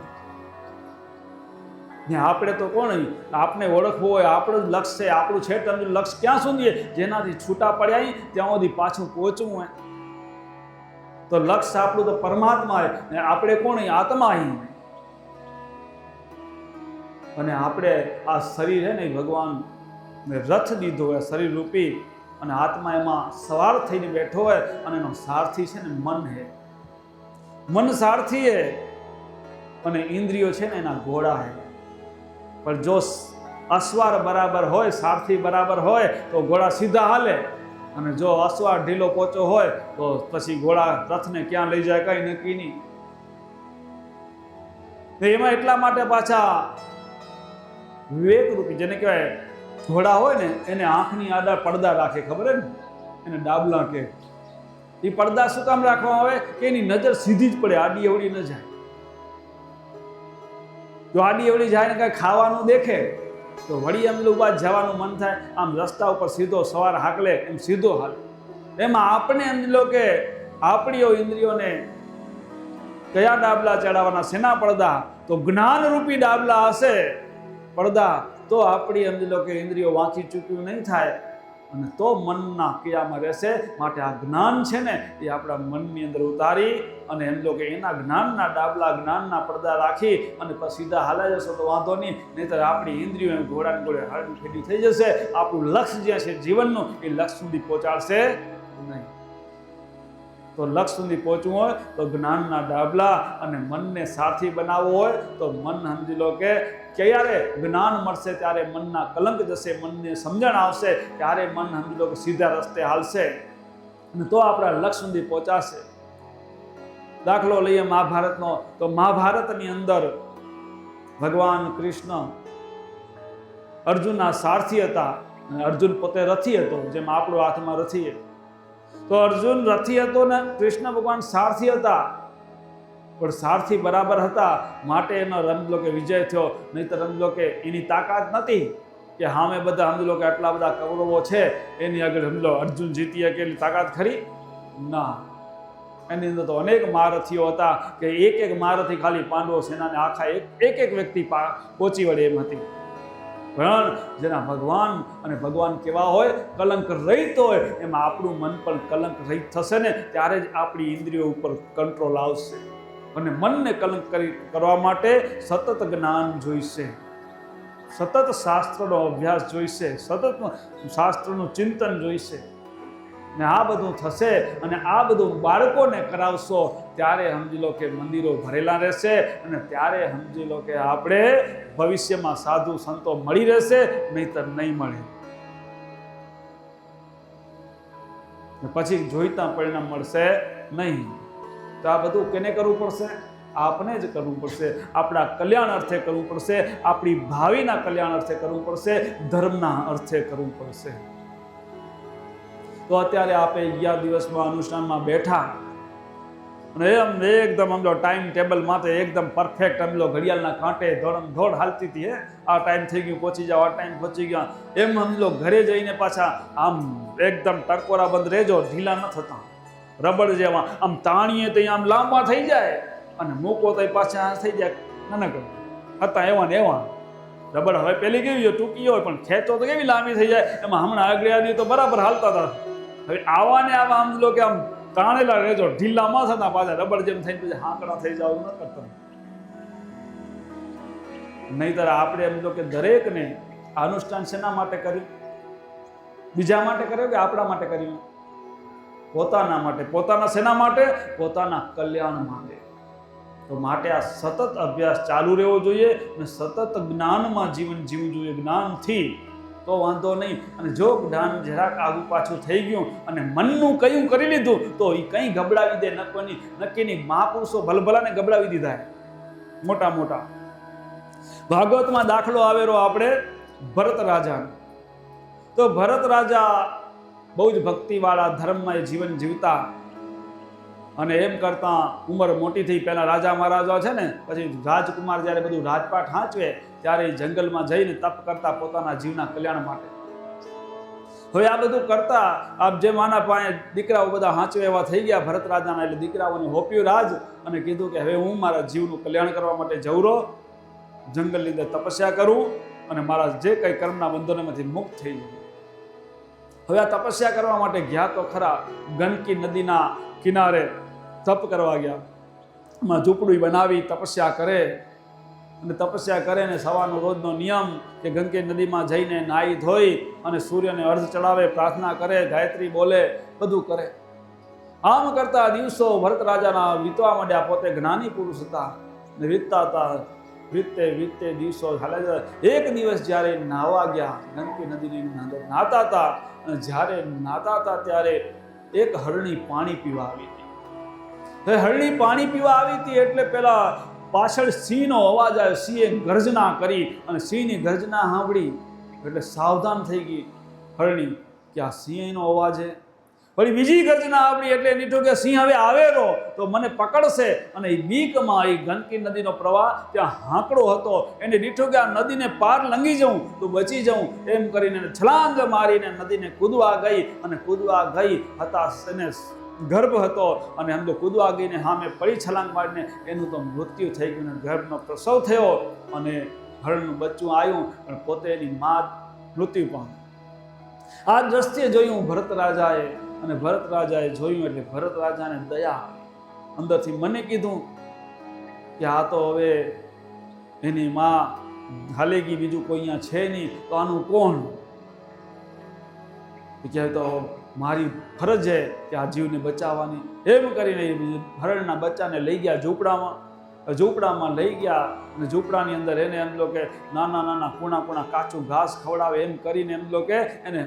ને આપણે તો કોણ, આપણે ઓળખવું હોય, આપણું જ લક્ષ્ય છે, આપણું છે તેમનું લક્ષ્ય ક્યાં સુધી, જેનાથી છૂટા પડ્યા ત્યાં સુધી પાછું પહોંચવું હોય. તો લક્ષ્ય આપણું તો પરમાત્મા છે, ને આપણે કોણ, આત્મા અહીં. અને આપણે આ શરીર છે ને ભગવાન રથ દીધો હોય શરીર રૂપી, અને આત્મા એમાં સવાર થઈને બેઠો હોય, અને એનો સારથી છે ને મન હે. મન સારથી હે અને ઇન્દ્રિયો છે ને એના ઘોડા હે. પણ જો અસવાર બરાબર હોય, સારથી બરાબર હોય તો ઘોડા સીધા હાલે, અને જો અસવાર ઢીલો પોચો હોય તો પછી ઘોડા રથને ક્યાં લઈ જાય કઈ નક્કી નહીં. એમાં એટલા માટે પાછા વિવેકરૂપી જેને કહેવાય ઘોડા હોય ને એને આંખની આડા પડદા રાખે, ખબર ને, એને ડાબલા કે. એ પડદા શું કામ રાખવામાં આવે કે એની નજર સીધી જ પડે, આડી અવળી ન જાય. જો આડી અવળી જાય ને કઈ ખાવાનું દેખે તો વળી એમ ઉભા જવાનું મન થાય, આમ રસ્તા ઉપર સીધો સવાર હાકલે એમ સીધો હાલે. એમાં આપણે સમજી લો કે આપણીઓ ઇન્દ્રિયોને કયા ડાબલા ચડાવવાના, શેના પડદા? તો જ્ઞાનરૂપી ડાબલા હશે પડદા, તો આપણી સમજી લો કે ઇન્દ્રિયો વાંચી ચૂક્યું નહીં થાય, અને તો મનના ક્રિયામાં રહેશે. માટે આ જ્ઞાન છે ને એ આપણા મનની અંદર ઉતારી અને એમ લો કે એના જ્ઞાનના ડાબલા, જ્ઞાનના પડદા રાખી અને પછી સીધા હાલા જશો તો વાંધો નહીં, નહીંતર આપણી ઇન્દ્રિયો એમ ઘોડાને ઘોડે હાડી ફેડી થઈ જશે. આપણું લક્ષ્ય જ્યાં છે જીવનનું એ લક્ષ્ય સુધી પહોંચાડશે નહીં. તો લક્ષ્ય સુધી પહોંચવું હોય તો જ્ઞાનના ડાબલા અને મનને સાથી બનાવવું હોય તો મન સમજી લો કે ક્યારે જ્ઞાન મળશે ત્યારે મનના કલંક જશે, મનને સમજણ આવશે, ત્યારે મન સમજી લો કે સીધા રસ્તે હાલશે અને તો આપણા લક્ષ્ય સુધી પહોંચાશે. દાખલો લઈએ મહાભારતનો, તો મહાભારતની અંદર ભગવાન કૃષ્ણ અર્જુનના સારથી હતા અને અર્જુન પોતે રથી હતો, જેમ આપણો હાથમાં રથી. તો અર્જુન રથી હતો ને કૃષ્ણ ભગવાન સારથી હતા, પણ સારથી બરાબર હતા માટે એનો રમલો કે વિજય થયો, નહીંતર રમલો કે એની તાકાત નથી કે હા મેં બધા સમજો કે આટલા બધા કૌરવો છે એની આગળ સમજો અર્જુન જીતી શકે એટલી તાકાત ખરી ના. એની અંદર તો અનેક મહારથીઓ હતા કે એક એક મહારથી ખાલી પાંડવો સેનાને આખા એક એક વ્યક્તિ પહોંચી વળે એમ હતી. પણ જેના ભગવાન અને ભગવાન કેવા હોય, કલંક રહિત હોય, એમાં આપણું મન પણ કલંક રહિત થશે ને ત્યારે જ આપણી ઇન્દ્રિયો ઉપર કંટ્રોલ આવશે. અને મનને કલંક કરવા માટે સતત જ્ઞાન જોઈશે, સતત શાસ્ત્રનો અભ્યાસ જોઈશે, સતત શાસ્ત્રનું ચિંતન જોઈશે. ને આ બધું થશે અને આ બધું બાળકોને કરાવશો ત્યારે સમજી લો કે મંદિરો ભરેલા રહેશે અને ત્યારે સમજી લો કે આપણે ભવિષ્યમાં સાધુ સંતો મળી રહેશે, નહીંતર નહીં મળે. પછી જોઈતા પરિણામ મળશે નહીં. તો આ બધું કેને કરવું પડશે? આપણે જ કરવું પડશે. આપણા કલ્યાણ અર્થે કરવું પડશે, આપણી ભાવિના કલ્યાણ અર્થે કરવું પડશે, ધર્મના અર્થે કરવું પડશે. તો અત્યારે આપણે 11 દિવસમાં અનુષ્ઠાનમાં બેઠા અને એમ એકદમ સમજો ટાઈમ ટેબલ માટે એકદમ પરફેક્ટ સમજો ઘડિયાળના કાંટે દોડ હાલતી હતી. આ ટાઈમ થઈ ગયું પહોંચી જાઓ, આ ટાઈમ પહોંચી ગયા, એમ સમજો ઘરે જઈને પાછા આમ એકદમ ટરકોરા બંધ રહેજો, ઢીલા ન થતા, રબડ જેવા આમ તાણીએ તો આમ લાંબા થઈ જાય અને મૂકો તો પાછા થઈ જાય નાનકડા હતા એવા ને એવા. રબડ હવે પેલી કેવી હોય ટૂંકી હોય પણ ખેંચો તો કેવી લાંબી થઈ જાય. એમાં હમણાં આગળ તો બરાબર હાલતા હતા. હવે આવા ને આવા આમ લો કે આમ તાણેલા રહેજો, ઢીલામાં થતા પાછા રબડ જેમ થઈને પછી હાંકડા થઈ જાવ ન કરતા. નહીંતર આપણે એમ લો કે દરેકને અનુષ્ઠાન શેના માટે કર્યું? બીજા માટે કર્યું કે આપણા માટે કર્યું? પોતાના માટે. પોતાના શેના માટે? પોતાના કલ્યાણ માટે. તો માટે આ સતત અભ્યાસ ચાલુ રહેવો જોઈએ અને સતત જ્ઞાનમાં જીવન જીવવું જોઈએ. જ્ઞાનથી તો વાંધો નહીં, અને જો જ્ઞાન જરાક આગુ પાછું થઈ ગયું અને મનનું કયું કરી લીધું તો એ કંઈ ગબડાવી દે નક્કી નહીં. મહાપુરુષો ભલભલાને ગબડાવી દીધા મોટા મોટા. ભાગવતમાં દાખલો આવેલો આપણે ભરત રાજાનો. તો ભરત રાજા બહુ જ ભક્તિવાળા ધર્મમાં જીવન જીવતા અને એમ કરતા ઉંમર મોટી થઈ. પહેલા રાજા મહારાજા છે ને, પછી રાજકુમાર જ્યારે બધું રાજપાટ હાંચવે ત્યારે જંગલમાં જઈને તપ કરતા પોતાના જીવના કલ્યાણ માટે. હવે આ બધું કરતા આપ જેમ આના પાસે દીકરાઓ બધા હાંચવે એવા થઈ ગયા ભરત રાજાના, એટલે દીકરાઓને હોપ્યું રાજ અને કીધું કે હવે હું મારા જીવનું કલ્યાણ કરવા માટે જવરો જંગલની અંદર તપસ્યા કરું અને મારા જે કંઈ કર્મના બંધનોમાંથી મુક્ત થઈ જાય. હવે આ તપસ્યા કરવા માટે ગયા તો ખરા, ગંડકી નદીના કિનારે તપ કરવા ગયા. એમાં ઝૂંપડી બનાવી તપસ્યા કરે અને તપસ્યા કરે ને સવારનો રોજનો નિયમ કે ગંડકી નદીમાં જઈને નાહી ધોઈ અને સૂર્યને અર્ધ ચડાવે, પ્રાર્થના કરે, ગાયત્રી બોલે, બધું કરે. આમ કરતા દિવસો ભરત રાજાના વીતવા માંડ્યા. પોતે જ્ઞાની પુરુષ હતા ને વીતતા હતા. વીતે દિવસો હાલ્યા. એક દિવસ જ્યારે નાહવા ગયા, ગંદકી નદીની અંદર નાહતા હતા, અને જ્યારે નાહતા હતા ત્યારે એક હરણી પાણી પીવા આવી હતી. હવે હરણી પાણી પીવા આવી હતી એટલે પેલા પાછળ સિંહનો અવાજ આવ્યો. સિંહે ગર્જના કરી અને સિંહની ગર્જના સાંભળી એટલે સાવધાન થઈ ગઈ હરણી કે આ સિંહનો અવાજ છે. વળી બીજી ગર્જના આપણી એટલે નીઠો કે સિંહ હવે આવેલો તો મને પકડશે. અને એ બીકમાં એ ગંદકી નદીનો પ્રવાહ ત્યાં હાંકડો હતો, એને નીઠો કે આ નદીને પાર લંઘી જાઉં તો બચી જાઉં, એમ કરીને છલાંગ મારીને નદીને કૂદવા ગઈ. અને કૂદવા ગઈ હતા એને ગર્ભ હતો અને એમ તો કૂદવા ગઈને સામે પડી છલાંગ મારીને એનું તો મૃત્યુ થઈ ગયું. ગર્ભનો પ્રસવ થયો અને હરણનું બચ્ચું આવ્યું અને પોતે એની મા મૃત્યુ પામી. આ દ્રશ્ય જોયું ભરત રાજાએ, અને ભરત રાજાએ જોયું એટલે ભરત રાજાને દયા અંદરથી મને કીધું કે આ તો હવે એની માં હાલે ગઈ, બીજું કોઈ અહીંયા છે નહીં, તો આનું કોણ? કે તો મારી ફરજ છે કે આ જીવને બચાવવાની. એમ કરીને હરણના બચ્ચાને લઈ ગયા ઝૂંપડામાં લઈ ગયા. અને ઝૂંપડાની અંદર એને એમ લો કે નાના નાના કૂણા કાચું ઘાસ ખવડાવે એમ કરીને એમ લો કે એને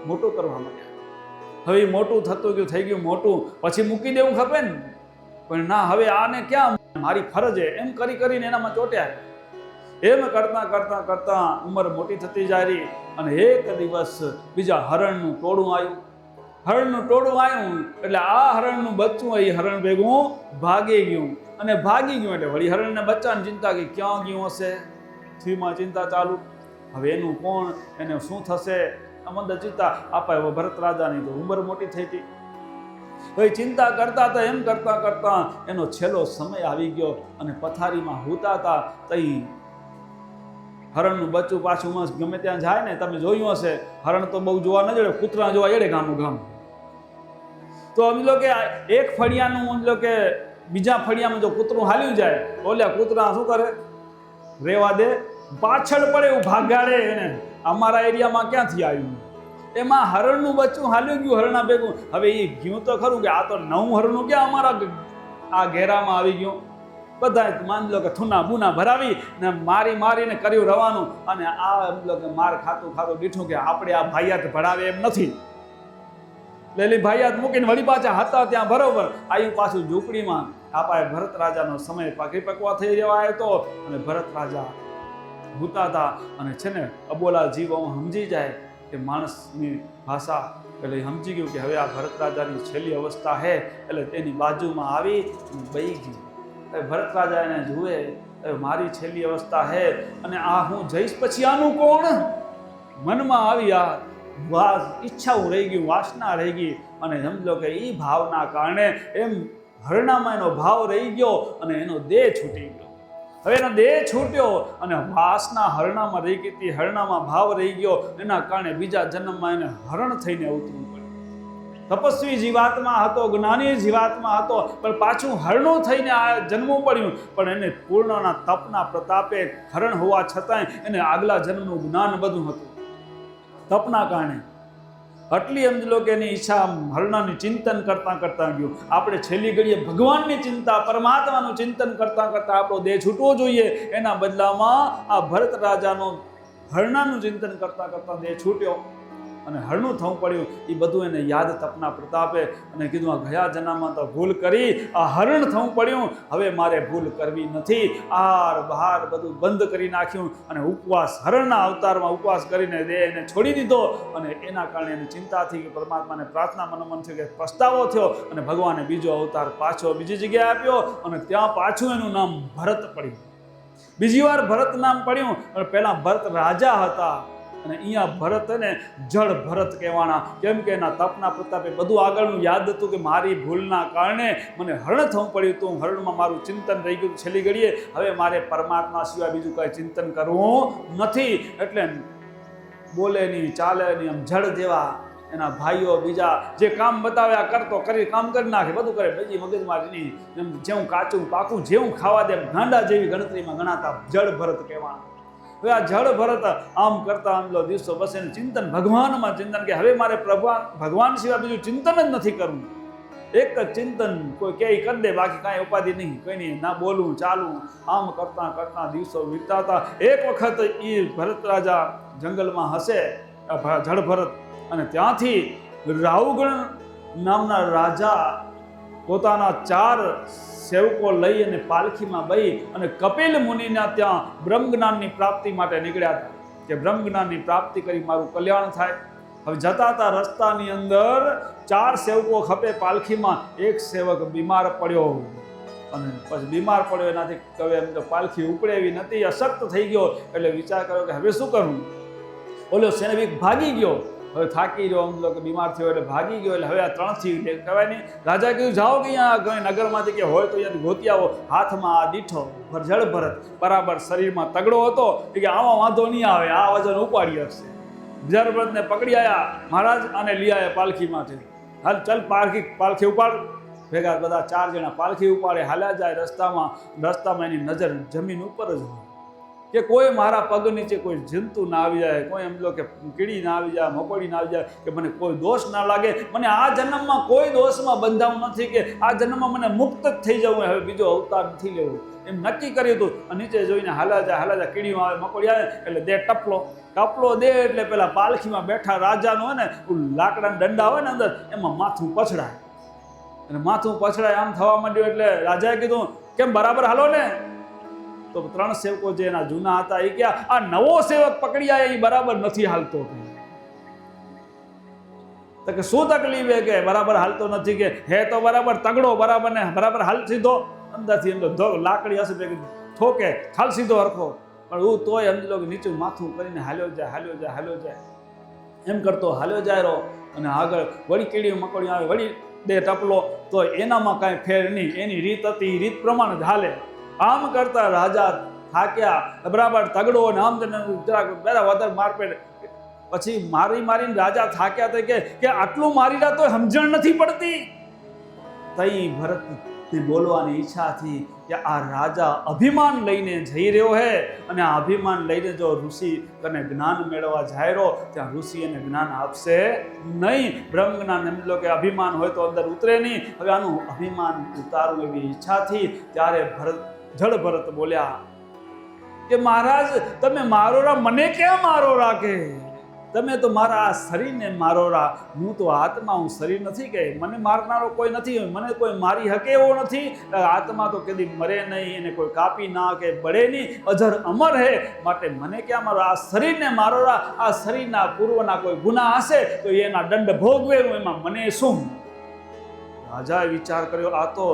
મોટું કરવા માંડ્યા. હવે મોટું થતું ગયું, થઈ ગયું મોટું, પછી મૂકી દેવું ખપે ને, પણ ના, હવે આને ક્યાં, મારી ફરજ છે એમ કરીને એનામાં ચોટ્યા. એમ કરતા કરતા કરતા ઉંમર મોટી થતી જાય રહી. અને એક દિવસ બીજા હરણનું ટોળું આવ્યું એટલે આ હરણનું બચ્ચું એ હરણ ભેગું ભાગી ગયું. અને ભાગી ગયું એટલે વળી હરણને બચ્ચાની ચિંતા કે ક્યાં ગયું હશે, થીમાં ચિંતા ચાલુ. હવે એનું કોણ, એને શું થશે, અંદર ચિંતા આપાય. ભરત રાજાની તો ઉંમર મોટી થઈ હતી. હવે ચિંતા કરતા હતા. એમ કરતા કરતા એનો છેલ્લો સમય આવી ગયો અને પથારીમાં હૂતા હતા. તઈ હરણનું બચ્ચું પાછું ગમે ત્યાં જાય ને, તમે જોયું હશે, હરણ તો બહુ જોવા ન જડે, કૂતરા જોવા જડે ગામું ગામ. તો અમે લોકો એક ફળિયાનું એમ લો કે બીજા ફળિયામાં જો કૂતરું હાલ્યું જાય, ઓલ્યા કૂતરા શું કરે, રેવા દે, પાછળ પડે એવું ભાગાડે એને. અમારા એરિયામાં ક્યાંથી આવ્યું? એમાં હરણનું બચ્ચું હાલ્યું ગયું હરણા ભેગું. હવે એ ગયું તો ખરું કે આ તો નવું હરણું ક્યાં અમારા આ ઘેરામાં આવી ગયું. બધા માની લો કે થૂના બુના ભરાવી ને મારીને કર્યું રવાનું. અને આ એમ લો કે માર ખાતું દીઠું કે આપણે આ ભાઈયાત ભણાવે એમ નથી. લેલી ભાઈયાત મૂકીને વળી પાછા હતા ત્યાં બરોબર આવ્યું પાછું ઝૂંપડીમાં. આપાએ ભરત રાજાનો સમય પાકી પકવા થઈ જવા આવ્યો. અને ભરત રાજા ભૂતા હતા. અને છે ને અબોલા જીવ સમજી જાય કે માણસની ભાષા, એટલે સમજી ગયું કે હવે આ ભરત રાજાની છેલ્લી અવસ્થા છે. એટલે તેની બાજુમાં આવી બહી ગયું. ભરત રાજા એને જુએ, મારી છેલ્લી અવસ્થા છે અને આ હું જઈશ પછી આનું કોણ? મનમાં આવી આ ઈચ્છાઓ રહી ગઈ, વાસના રહી ગઈ. અને સમજો કે એ ભાવના કારણે એમ હરણામાં એનો ભાવ રહી ગયો અને એનો દેહ છૂટી ગયો. હવે એનો દેહ છૂટ્યો અને વાસના હરણામાં રહી ગઈ હતી, હરણામાં ભાવ રહી ગયો. એના કારણે બીજા જન્મમાં એને હરણ થઈને ઉતરવું પડ્યું. તપસ્વી જીવાત્મા હતો, જ્ઞાની જીવાત્મા હતો, પણ પાછું હરણું થઈને આ જન્મવું પડ્યું. પણ એને પૂર્ણના તપના પ્રતાપે હરણ હોવા છતાંય એને આગલા જન્મનું જ્ઞાન બધું હતું. તપના કારણે આટલી સમજ લો કે એની ઈચ્છા હરણાની ચિંતન કરતા ગયું. આપણે છેલ્લી ઘડીએ ભગવાનની ચિંતા, પરમાત્માનું ચિંતન કરતા આપણો દેહ છૂટવો જોઈએ. એના બદલામાં આ ભરત રાજાનો હરણાનું ચિંતન કરતા દેહ છૂટ્યો અને હરણું થવું પડ્યું. એ બધું એને યાદ તપના પ્રતાપે. અને કીધું આ ગયા જન્મમાં તો ભૂલ કરી, આ હરણ થવું પડ્યું, હવે મારે ભૂલ કરવી નથી. આર બહાર બધું બંધ કરી નાખ્યું અને ઉપવાસ, હરણના અવતારમાં ઉપવાસ કરીને દેહને છોડી દીધો. અને એના કારણે એને ચિંતા થઈ કે પરમાત્માને પ્રાર્થના મનોમન થયો કે પસ્તાવો થયો. અને ભગવાને બીજો અવતાર પાછો બીજી જગ્યાએ આપ્યો અને ત્યાં પાછું એનું નામ ભરત પડ્યું. બીજી વાર ભરત નામ પડ્યું. અને પહેલાં ભરત રાજા હતા અને અહીંયા ભરત ને જળ ભરત કહેવાના. કેમ કે એના તપના પ્રતાપે બધું આગળનું યાદ હતું કે મારી ભૂલના કારણે મને હરણ થવું પડ્યું હતું. હરણમાં મારું ચિંતન રહી ગયું છેલ્લી ઘડીએ. હવે મારે પરમાત્મા સિવાય બીજું કંઈ ચિંતન કરવું નથી. એટલે બોલે નહીં, ચાલે નહીં, આમ જળ જેવા એના ભાઈઓ બીજા જે કામ બતાવે આ કરતો કરી કામ કરી નાખે, બધું કરે. બીજી મગજમારી નહીં. એમ જેવું કાચું પાકું જેવું ખાવા દે ગાંડા જેવી ગણતરીમાં ગણાતા જળ ભરત કહેવાના. હવે આ જળ ભરત આમ કરતા આમ લો દિવસો બસ એને ચિંતન ભગવાનમાં ચિંતન કે હવે મારે ભગવાન સિવાય બીજું ચિંતન જ નથી કરવું. એક જ ચિંતન, કોઈ કે કરી દે, બાકી કાંઈ ઉપાધિ નહીં, કંઈ નહીં, ના બોલવું ચાલવું, આમ કરતાં કરતાં દિવસો વીતતા હતા. એક વખત એ ભરત રાજા જંગલમાં હશે, જળ ભરત, અને ત્યાંથી રાહુગણ નામના રાજા પોતાના 4 સેવકો લઈ અને પાલખીમાં બેસી અને કપિલ મુનિના ત્યાં બ્રહ્મજ્ઞાનની પ્રાપ્તિ માટે નીકળ્યા હતા કે બ્રહ્મજ્ઞાનની પ્રાપ્તિ કરી મારું કલ્યાણ થાય. હવે જતા હતા રસ્તાની અંદર 4 સેવકો ખપે પાલખીમાં, એક સેવક બીમાર પડ્યો, અને પછી બીમાર પડ્યો એનાથી હવે એમ તો પાલખી ઉપડે એવી નથી, અશક્ત થઈ ગયો. એટલે વિચાર કર્યો કે હવે શું કરવું. ઓલો સેનાવિક ભાગી ગયો, હવે થાકી રહ્યો, આમ લોકો બીમાર થયો એટલે ભાગી ગયો. એટલે હવે આ 3થી કહેવાય નહીં. રાજા કીધું જાઓ કે અહીંયા નગરમાંથી કે હોય તો અહીંયા ગોતી આવો. હાથમાં આ દીઠો જળ ભરત બરાબર શરીરમાં તગડો હતો, કે આમાં વાંધો નહીં આવે, આ વજન ઉપાડી શકશે. જળ ભરતને પકડી આવ્યા મહારાજ અને લઈ આવ્યા પાલખીમાંથી. હાલ ચાલ પાલખી ઉપાડ. ભેગા બધા 4 જણા પાલખી ઉપાડે, હાલ્યા જાય. રસ્તામાં એની નજર જમીન ઉપર જ હોય કે કોઈ મારા પગ નીચે કોઈ જંતુ ના આવી જાય, કોઈ એમ લો કે કીડી ના આવી જાય, મકોડી ના આવી જાય, કે મને કોઈ દોષ ના લાગે, મને આ જન્મમાં કોઈ દોષમાં બંધાવું નથી, કે આ જન્મમાં મને મુક્ત જ થઈ જવું, હવે બીજો અવતાર નથી લેવું, એમ નક્કી કર્યું હતું. નીચે જોઈને હાલ્યા જાય, કીડીઓ આવે, મકોડી આવે, એટલે દે ટપલો દે. એટલે પેલા પાલખીમાં બેઠા રાજાનો હોય ને લાકડાના દંડા હોય ને અંદર, એમાં માથું પછડાય, અને માથું પછડાય આમ થવા માંડ્યું. એટલે રાજાએ કીધું કેમ બરાબર હાલો ને. તો 3 સેવકો જે એના જૂના હતા એ ક્યાં, આ નવો સેવક પકડી આવ્યા એ બરાબર નથી હાલતો. તો કે શું તકલીફ હે, કે બરાબર હાલતો નથી, કે હે તો બરાબર તગડો, બરાબર ને બરાબર હાલ સીધો. અંદરથી અંદર લાકડી હશે ઠોકે, હાલ સીધો હરખો. પણ હું તોય અંદર લોકો નીચું માથું કરીને હાલ્યો જાય એમ કરતો હાલ્યો જાય રહો. અને આગળ વળી કીડી મકોડી આવે, વળી દે ટપલો, તો એનામાં કાંઈ ફેર નહીં. એની રીત હતી, એ રીત પ્રમાણે જ હાલે. આમ કરતા રાજા થાક્યા, બરાબર તગડો ને આમ જરાક વધારે મારપેટ. પછી મારીને રાજા થાક્યા તો કે આટલું મારી રહ્યા તો સમજણ નથી પડતી. તઈ ભરતની બોલવાની ઈચ્છા હતી કે આ રાજા અભિમાન લઈને જઈ રહ્યો હે, અને આ અભિમાન લઈને જો ઋષિ કને જ્ઞાન મેળવવા જાય રહ્યો, ત્યાં ઋષિ એને જ્ઞાન આપશે નહીં. બ્રહ્મ જ્ઞાન એમ લો કે અભિમાન હોય તો અંદર ઉતરે નહીં. હવે આનું અભિમાન ઉતારવું એવી ઈચ્છાથી ત્યારે જળ ભરત બોલ્યા કે મહારાજ તમે મારો રા, મને ક્યાં મારો રાખે, તમે તો મારા આ શરીરને મારો રા. હું તો આત્મા, હું શરીર નથી, કે મને મારનારો કોઈ નથી, મને કોઈ મારી શકે એવો નથી. આત્મા તો કદી મરે નહીં, એને કોઈ કાપી ના કે બળે નહીં, અજર અમર હે. માટે મને ક્યાં મારો, આ શરીરને મારો રા. આ શરીરના પૂર્વના કોઈ ગુના હશે તો એના દંડ ભોગવે, એમાં મને શું. રાજાએ વિચાર કર્યો, આ તો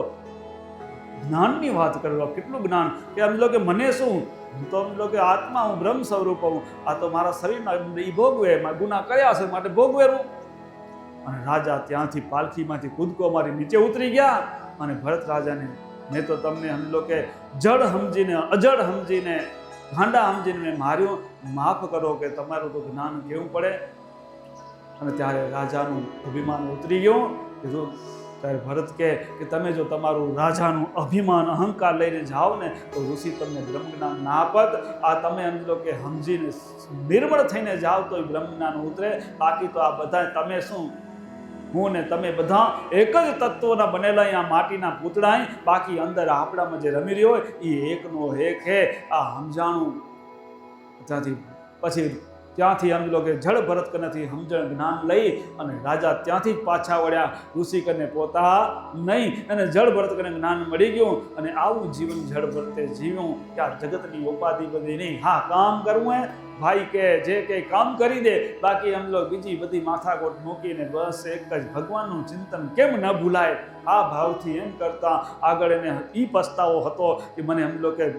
જ્ઞાનની વાત કરવા, કેટલું જ્ઞાન, કે એમ લો કે મને શું, હું તો એમ લો કે આત્મા, હું બ્રહ્મ સ્વરૂપ હું, આ તો મારા શરીરના એ ભોગવે, ગુના કર્યા છે માટે ભોગવેરું. અને રાજા ત્યાંથી પાલખીમાંથી કૂદકો મારી નીચે ઉતરી ગયા. અને ભરત રાજાને, મેં તો તમને એમ લો કે જડ સમજીને, અજડ સમજીને, ભાંડા સમજીને મેં માર્યો, માફ કરો, કે તમારું તો જ્ઞાન કેવું પડે. અને ત્યારે રાજાનું અભિમાન ઉતરી ગયું. કીધું ત્યારે ભરત કે તમે જો તમારું રાજાનું અભિમાન, અહંકાર લઈને જાઓ ને તો ઋષિ તમને બ્રહ્મજ્ઞાન ના આપત. આ તમે એમ લો કે સમજીને નિર્મળ થઈને જાઓ તો બ્રહ્મજ્ઞાન ઉતરે. બાકી તો આ બધા તમે શું, હું ને તમે બધા એક જ તત્વોના બનેલા અહીંયા માટીના પૂતળા. બાકી અંદર આપણામાં જે રમી રહ્યો હોય એ એકનો એક હે. આ સમજાણું ત્યાંથી એમ લો કે જળ ભરત કનેથી સમજણ જ્ઞાન લઈ અને રાજા ત્યાંથી જ પાછા વળ્યા. ઋષિ કને પોતા નહીં, અને જળ ભરત કને જ્ઞાન મળી ગયું. અને આવું જીવન જળ ભરતે જીવ્યું કે આ જગતની ઉપાધિ બધી નહીં. હા, કામ કરવું હે ભાઈ, કે જે કંઈ કામ કરી દે, બાકી એમ લો બીજી બધી માથાકોટ મૂકીને બસ એક જ ભગવાનનું ચિંતન કેમ ન ભૂલાય. આ ભાવથી એમ કરતા આગળ એને એ પસ્તાવો હતો કે મને એમ લો કે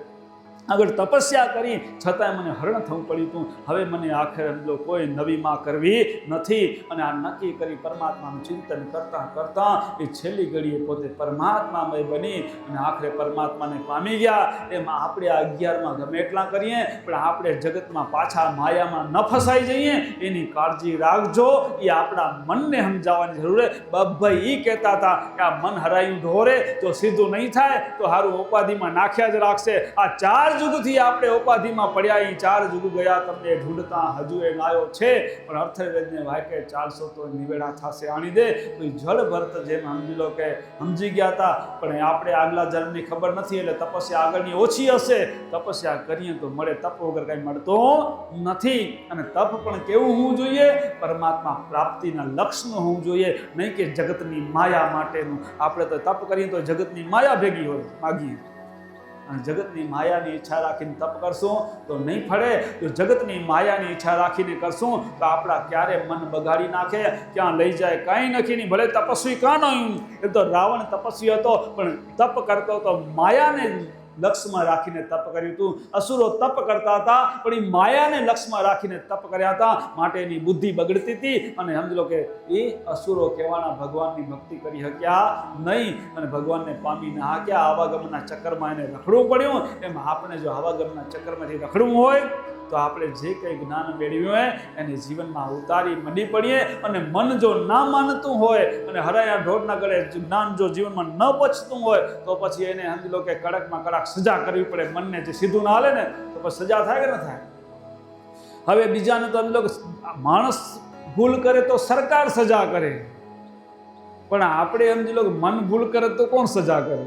આગળ તપસ્યા કરી છતાંય મને હરણ થવું પડ્યું હતું. હવે મને આખરે કોઈ નવીમાં કરવી નથી. અને આ નક્કી કરી પરમાત્માનું ચિંતન કરતાં કરતાં એ છેલ્લી ઘડીએ પોતે પરમાત્મામય બની અને આખરે પરમાત્માને પામી ગયા. એમાં આપણે આ 11માં ગમે એટલા કરીએ પણ આપણે જગતમાં પાછા માયામાં ન ફસાઈ જઈએ એની કાળજી રાખજો. એ આપણા મનને સમજાવવાની જરૂર છે. બબ્ભાઈ એ કહેતા હતા કે આ મન હરાયું ઢોરે તો સીધું નહીં થાય તો સારું ઉપાધિમાં નાખ્યા જ રાખશે. આ 4 જુગથી આપણે ઉપાધિમાં પડ્યા, અહીં 4 જુગ ગયા તમને ઢૂંઢતા હજુ એ નાયો છે, પણ અર્થવેદને વાક્ય ચાલશો તો નિવેડા થશે આણી દે. તો જળ ભરત જેમ સમજી લો કે સમજી ગયા હતા, પણ આપણે આગલા જન્મની ખબર નથી, એટલે તપસ્યા આગળની ઓછી હશે. તપસ્યા કરીએ તો મળે, તપ વગર કંઈ મળતો નથી. અને તપ પણ કેવું હોવું જોઈએ? પરમાત્મા પ્રાપ્તિના લક્ષ્યનું હોવું જોઈએ, નહીં કે જગતની માયા માટેનું. આપણે તો તપ કરીએ તો જગતની માયા ભેગી હોય માગીએ, અને જગતની માયાની ઈચ્છા રાખીને તપ કરશું તો નહીં ફળે. જો જગતની માયાની ઈચ્છા રાખીને કરશું તો આપણા ક્યારે મન બગાડી નાખે, ક્યાં લઈ જાય કાંઈ નક્કી નહીં. ભલે તપસ્વી કાં નહીં, એ તો રાવણ તપસ્વી હતો, પણ તપ કરતો તો માયાને લક્ષ્યમાં રાખીને તપ કર્યું હતું. અસુરો તપ કરતા હતા, પણ એ માયાને લક્ષ્યમાં રાખીને તપ કર્યા હતા, માટે એની બુદ્ધિ બગડતી હતી. અને સમજી લો કે એ અસુરો કહેવાના ભગવાનની ભક્તિ કરી શક્યા નહીં, અને ભગવાનને પામી ના શક્યા. આવાગમનના ચક્કરમાં એને રખડવું પડ્યું. એમ આપણે જો આવાગમનના ચક્કરમાંથી રખડવું હોય તો આપણે જે કંઈ જ્ઞાન મેળવ્યું હોય એને જીવનમાં ઉતારી મંડી પડીએ. અને મન જો ના માનતું હોય અને હરાયા ઢોરના ગળે જ્ઞાન જો જીવનમાં ન પચતું હોય તો પછી એને સમજી લો કે કડકમાં કડક સજા કરવી પડે. મનને જે સીધું ના હાલે ને તો પછી સજા થાય કે ન થાય? હવે બીજાને તો સમજી લો કે માણસ ભૂલ કરે તો સરકાર સજા કરે, પણ આપણે સમજી લો કે મન ભૂલ કરે તો કોણ સજા કરે?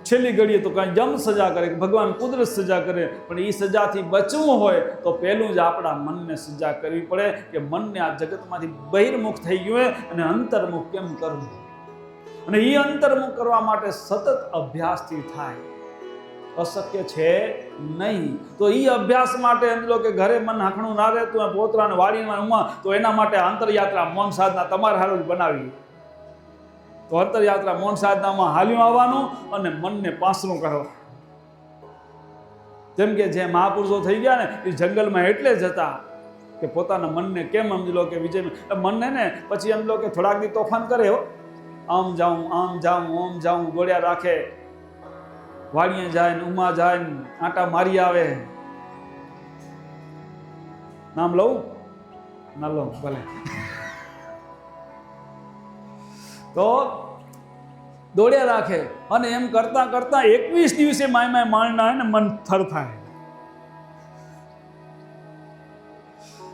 છેલ્લી ઘડીએ તો કાંઈ જમ સજા કરે, ભગવાન કુદરત સજા કરે. પણ એ સજાથી બચવું હોય તો પહેલું જ આપણા મનને સજા કરવી પડે, કે મનને આ જગતમાંથી બહિર્મુખ થઈ ગયું હોય અને અંતર્મુખ કેમ કરવું. અને એ અંતર્મુખ કરવા માટે સતત અભ્યાસથી થાય, અશક્ય છે નહીં. તો એ અભ્યાસ માટે એમ લો કે ઘરે મન હાંકણું ના રહેતું હોય, પોતરાને વાડીમાં ઉમા, તો એના માટે આંતરયાત્રા મૌન સાધના તમારે હારું જ બનાવી. તો અંતરયાત્રા મૌન સાધનામાં હાલ્યું આવવાનું અને મનને પાસરું કરવા. જેમ કે જે મહાપુરુષો થઈ ગયા ને એ જંગલમાં એટલે જ હતા કે પોતાના મનને કેમ સમજી લો કે વિજય મનને ને પછી એમ લો કે થોડાક દી તોફાન કરે, હો આમ જાઉં ઓમ જાઉં ગોળ્યા રાખે, વાડીએ જાય ને ઉમા જાય ને આંટા મારી આવે. નામ લઉં ના લઉં ભલે. તો દોડ્યા રાખે અને એમ કરતા કરતા 21 દિવસે માય માણના ને મન થર થાય.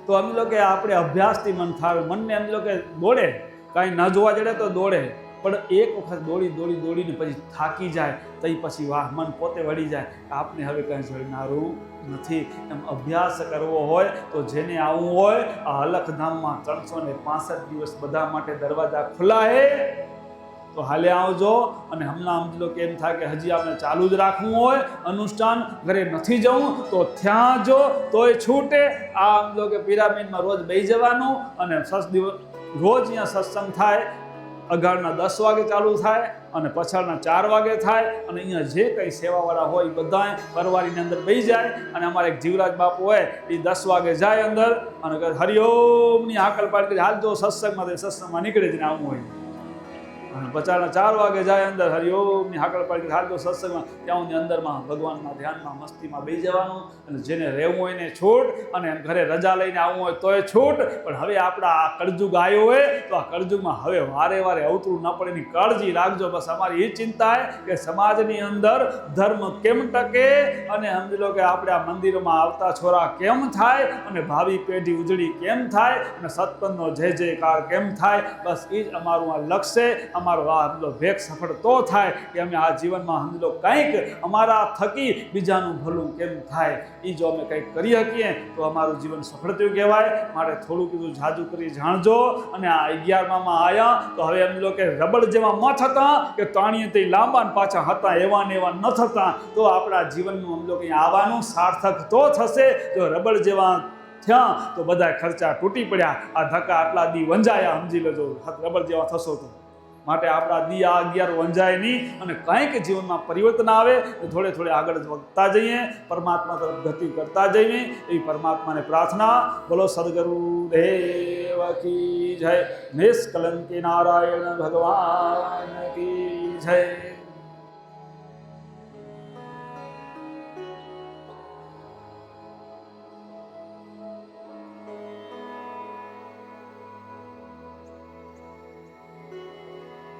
તો એમ લો કે આપણે અભ્યાસથી મન થાય. મનને એમ લો કે દોડે, કાંઈ ન જોવા જડે તો દોડે, પણ એક વખત દોડીને પછી થાકી જાય તો પછી વાહ મન પોતે વળી જાય કે આપને હવે કંઈ જોડનારું નથી. એમ અભ્યાસ કરવો હોય તો જેને આવવું હોય આ અલખધામમાં 365 દિવસ બધા માટે દરવાજા ખુલ્લા હે, તો હાલે આવજો. અને હમણાં સમજી લો કે એમ થાય કે હજી આપણે ચાલુ જ રાખવું હોય અનુષ્ઠાન, ઘરે નથી જવું તો ત્યાં જો તોય છૂટે. આ સમજો કે પિરામિડમાં રોજ બેસી જવાનું અને 6 દિવસ રોજ અહીંયા સત્સંગ થાય. અગાડના 10 વાગે ચાલુ થાય અને પછાડના 4 વાગે થાય. અને અહીંયા જે કંઈ સેવાવાળા હોય એ બધા પરવારીની અંદર બેસી જાય. અને અમારે એક જીવરાજ બાપુ હોય એ 10 વાગે જાય અંદર અને હરિઓમની હાકલ પાડી હાલ જો સત્સંગમાં નીકળે જ ને આવું હોય. અને પછાડના 4 વાગે જાય અંદર હરિઓમની હાકલ પાડી હાલ જો સત્સંગમાં, ત્યાં અંદરમાં ભગવાનના ધ્યાનમાં મસ્તીમાં બેસી જવાનું. અને જેને રહેવું હોય ને છૂટ, અને ઘરે રજા લઈને આવવું હોય તોય છૂટ. પણ હવે આપણા આ કળજુગ આવ્યો હોય તો આ કળજુગમાં હવે વારે અવતરું ન પડે એની કાળજી રાખજો. બસ અમારી એ ચિંતા છે કે સમાજની અંદર ધર્મ કેમ ટકે, અને સમજી લો કે આપણે આ મંદિરોમાં આવતા છોરા કેમ થાય, અને ભાવિ પેઢી ઉજળી કેમ થાય, અને સત્સંગનો જય જયકાર કેમ થાય. બસ એ જ અમારું આ લક્ષ્ય. અમારો આ સમજો ભેગ સફળ તો થાય કે અમે આ જીવનમાં સમજો કંઈક અમારા થકી બીજાનું ભલું કેમ થાય. એ જો અમે કંઈક કરી શકીએ તો અમારું જીવન સફળ થયું કહેવાય. માટે થોડું કીધું જાજુ કરી જાણજો. અને આ 11માં આવ્યા તો હવે એમ લો કે રબડ જેવા મથ હતા કે તાણીએ તે લાંબા પાછા હતા એવા ને એવા ન થતા. તો આપણા જીવનનું સમજો કંઈ આવવાનું સાર્થક તો થશે. જો રબડ જેવા થયા તો બધા ખર્ચા તૂટી પડ્યા. આ ધક્કા આટલા દી વંજાયા સમજી લેજો, રબડ જેવા થશો તો. માટે આપણા દી આ 11 વંજાય નહીં, અને કંઈક જીવનમાં પરિવર્તન આવે થોડે આગળ વધતા જઈએ, પરમાત્મા તરફ ગતિ કરતા જઈએ. એ પરમાત્માને પ્રાર્થના. બોલો સદગુરુ દેવ કી જય. નિષ્કલંકી નારાયણ ભગવાન કી જય.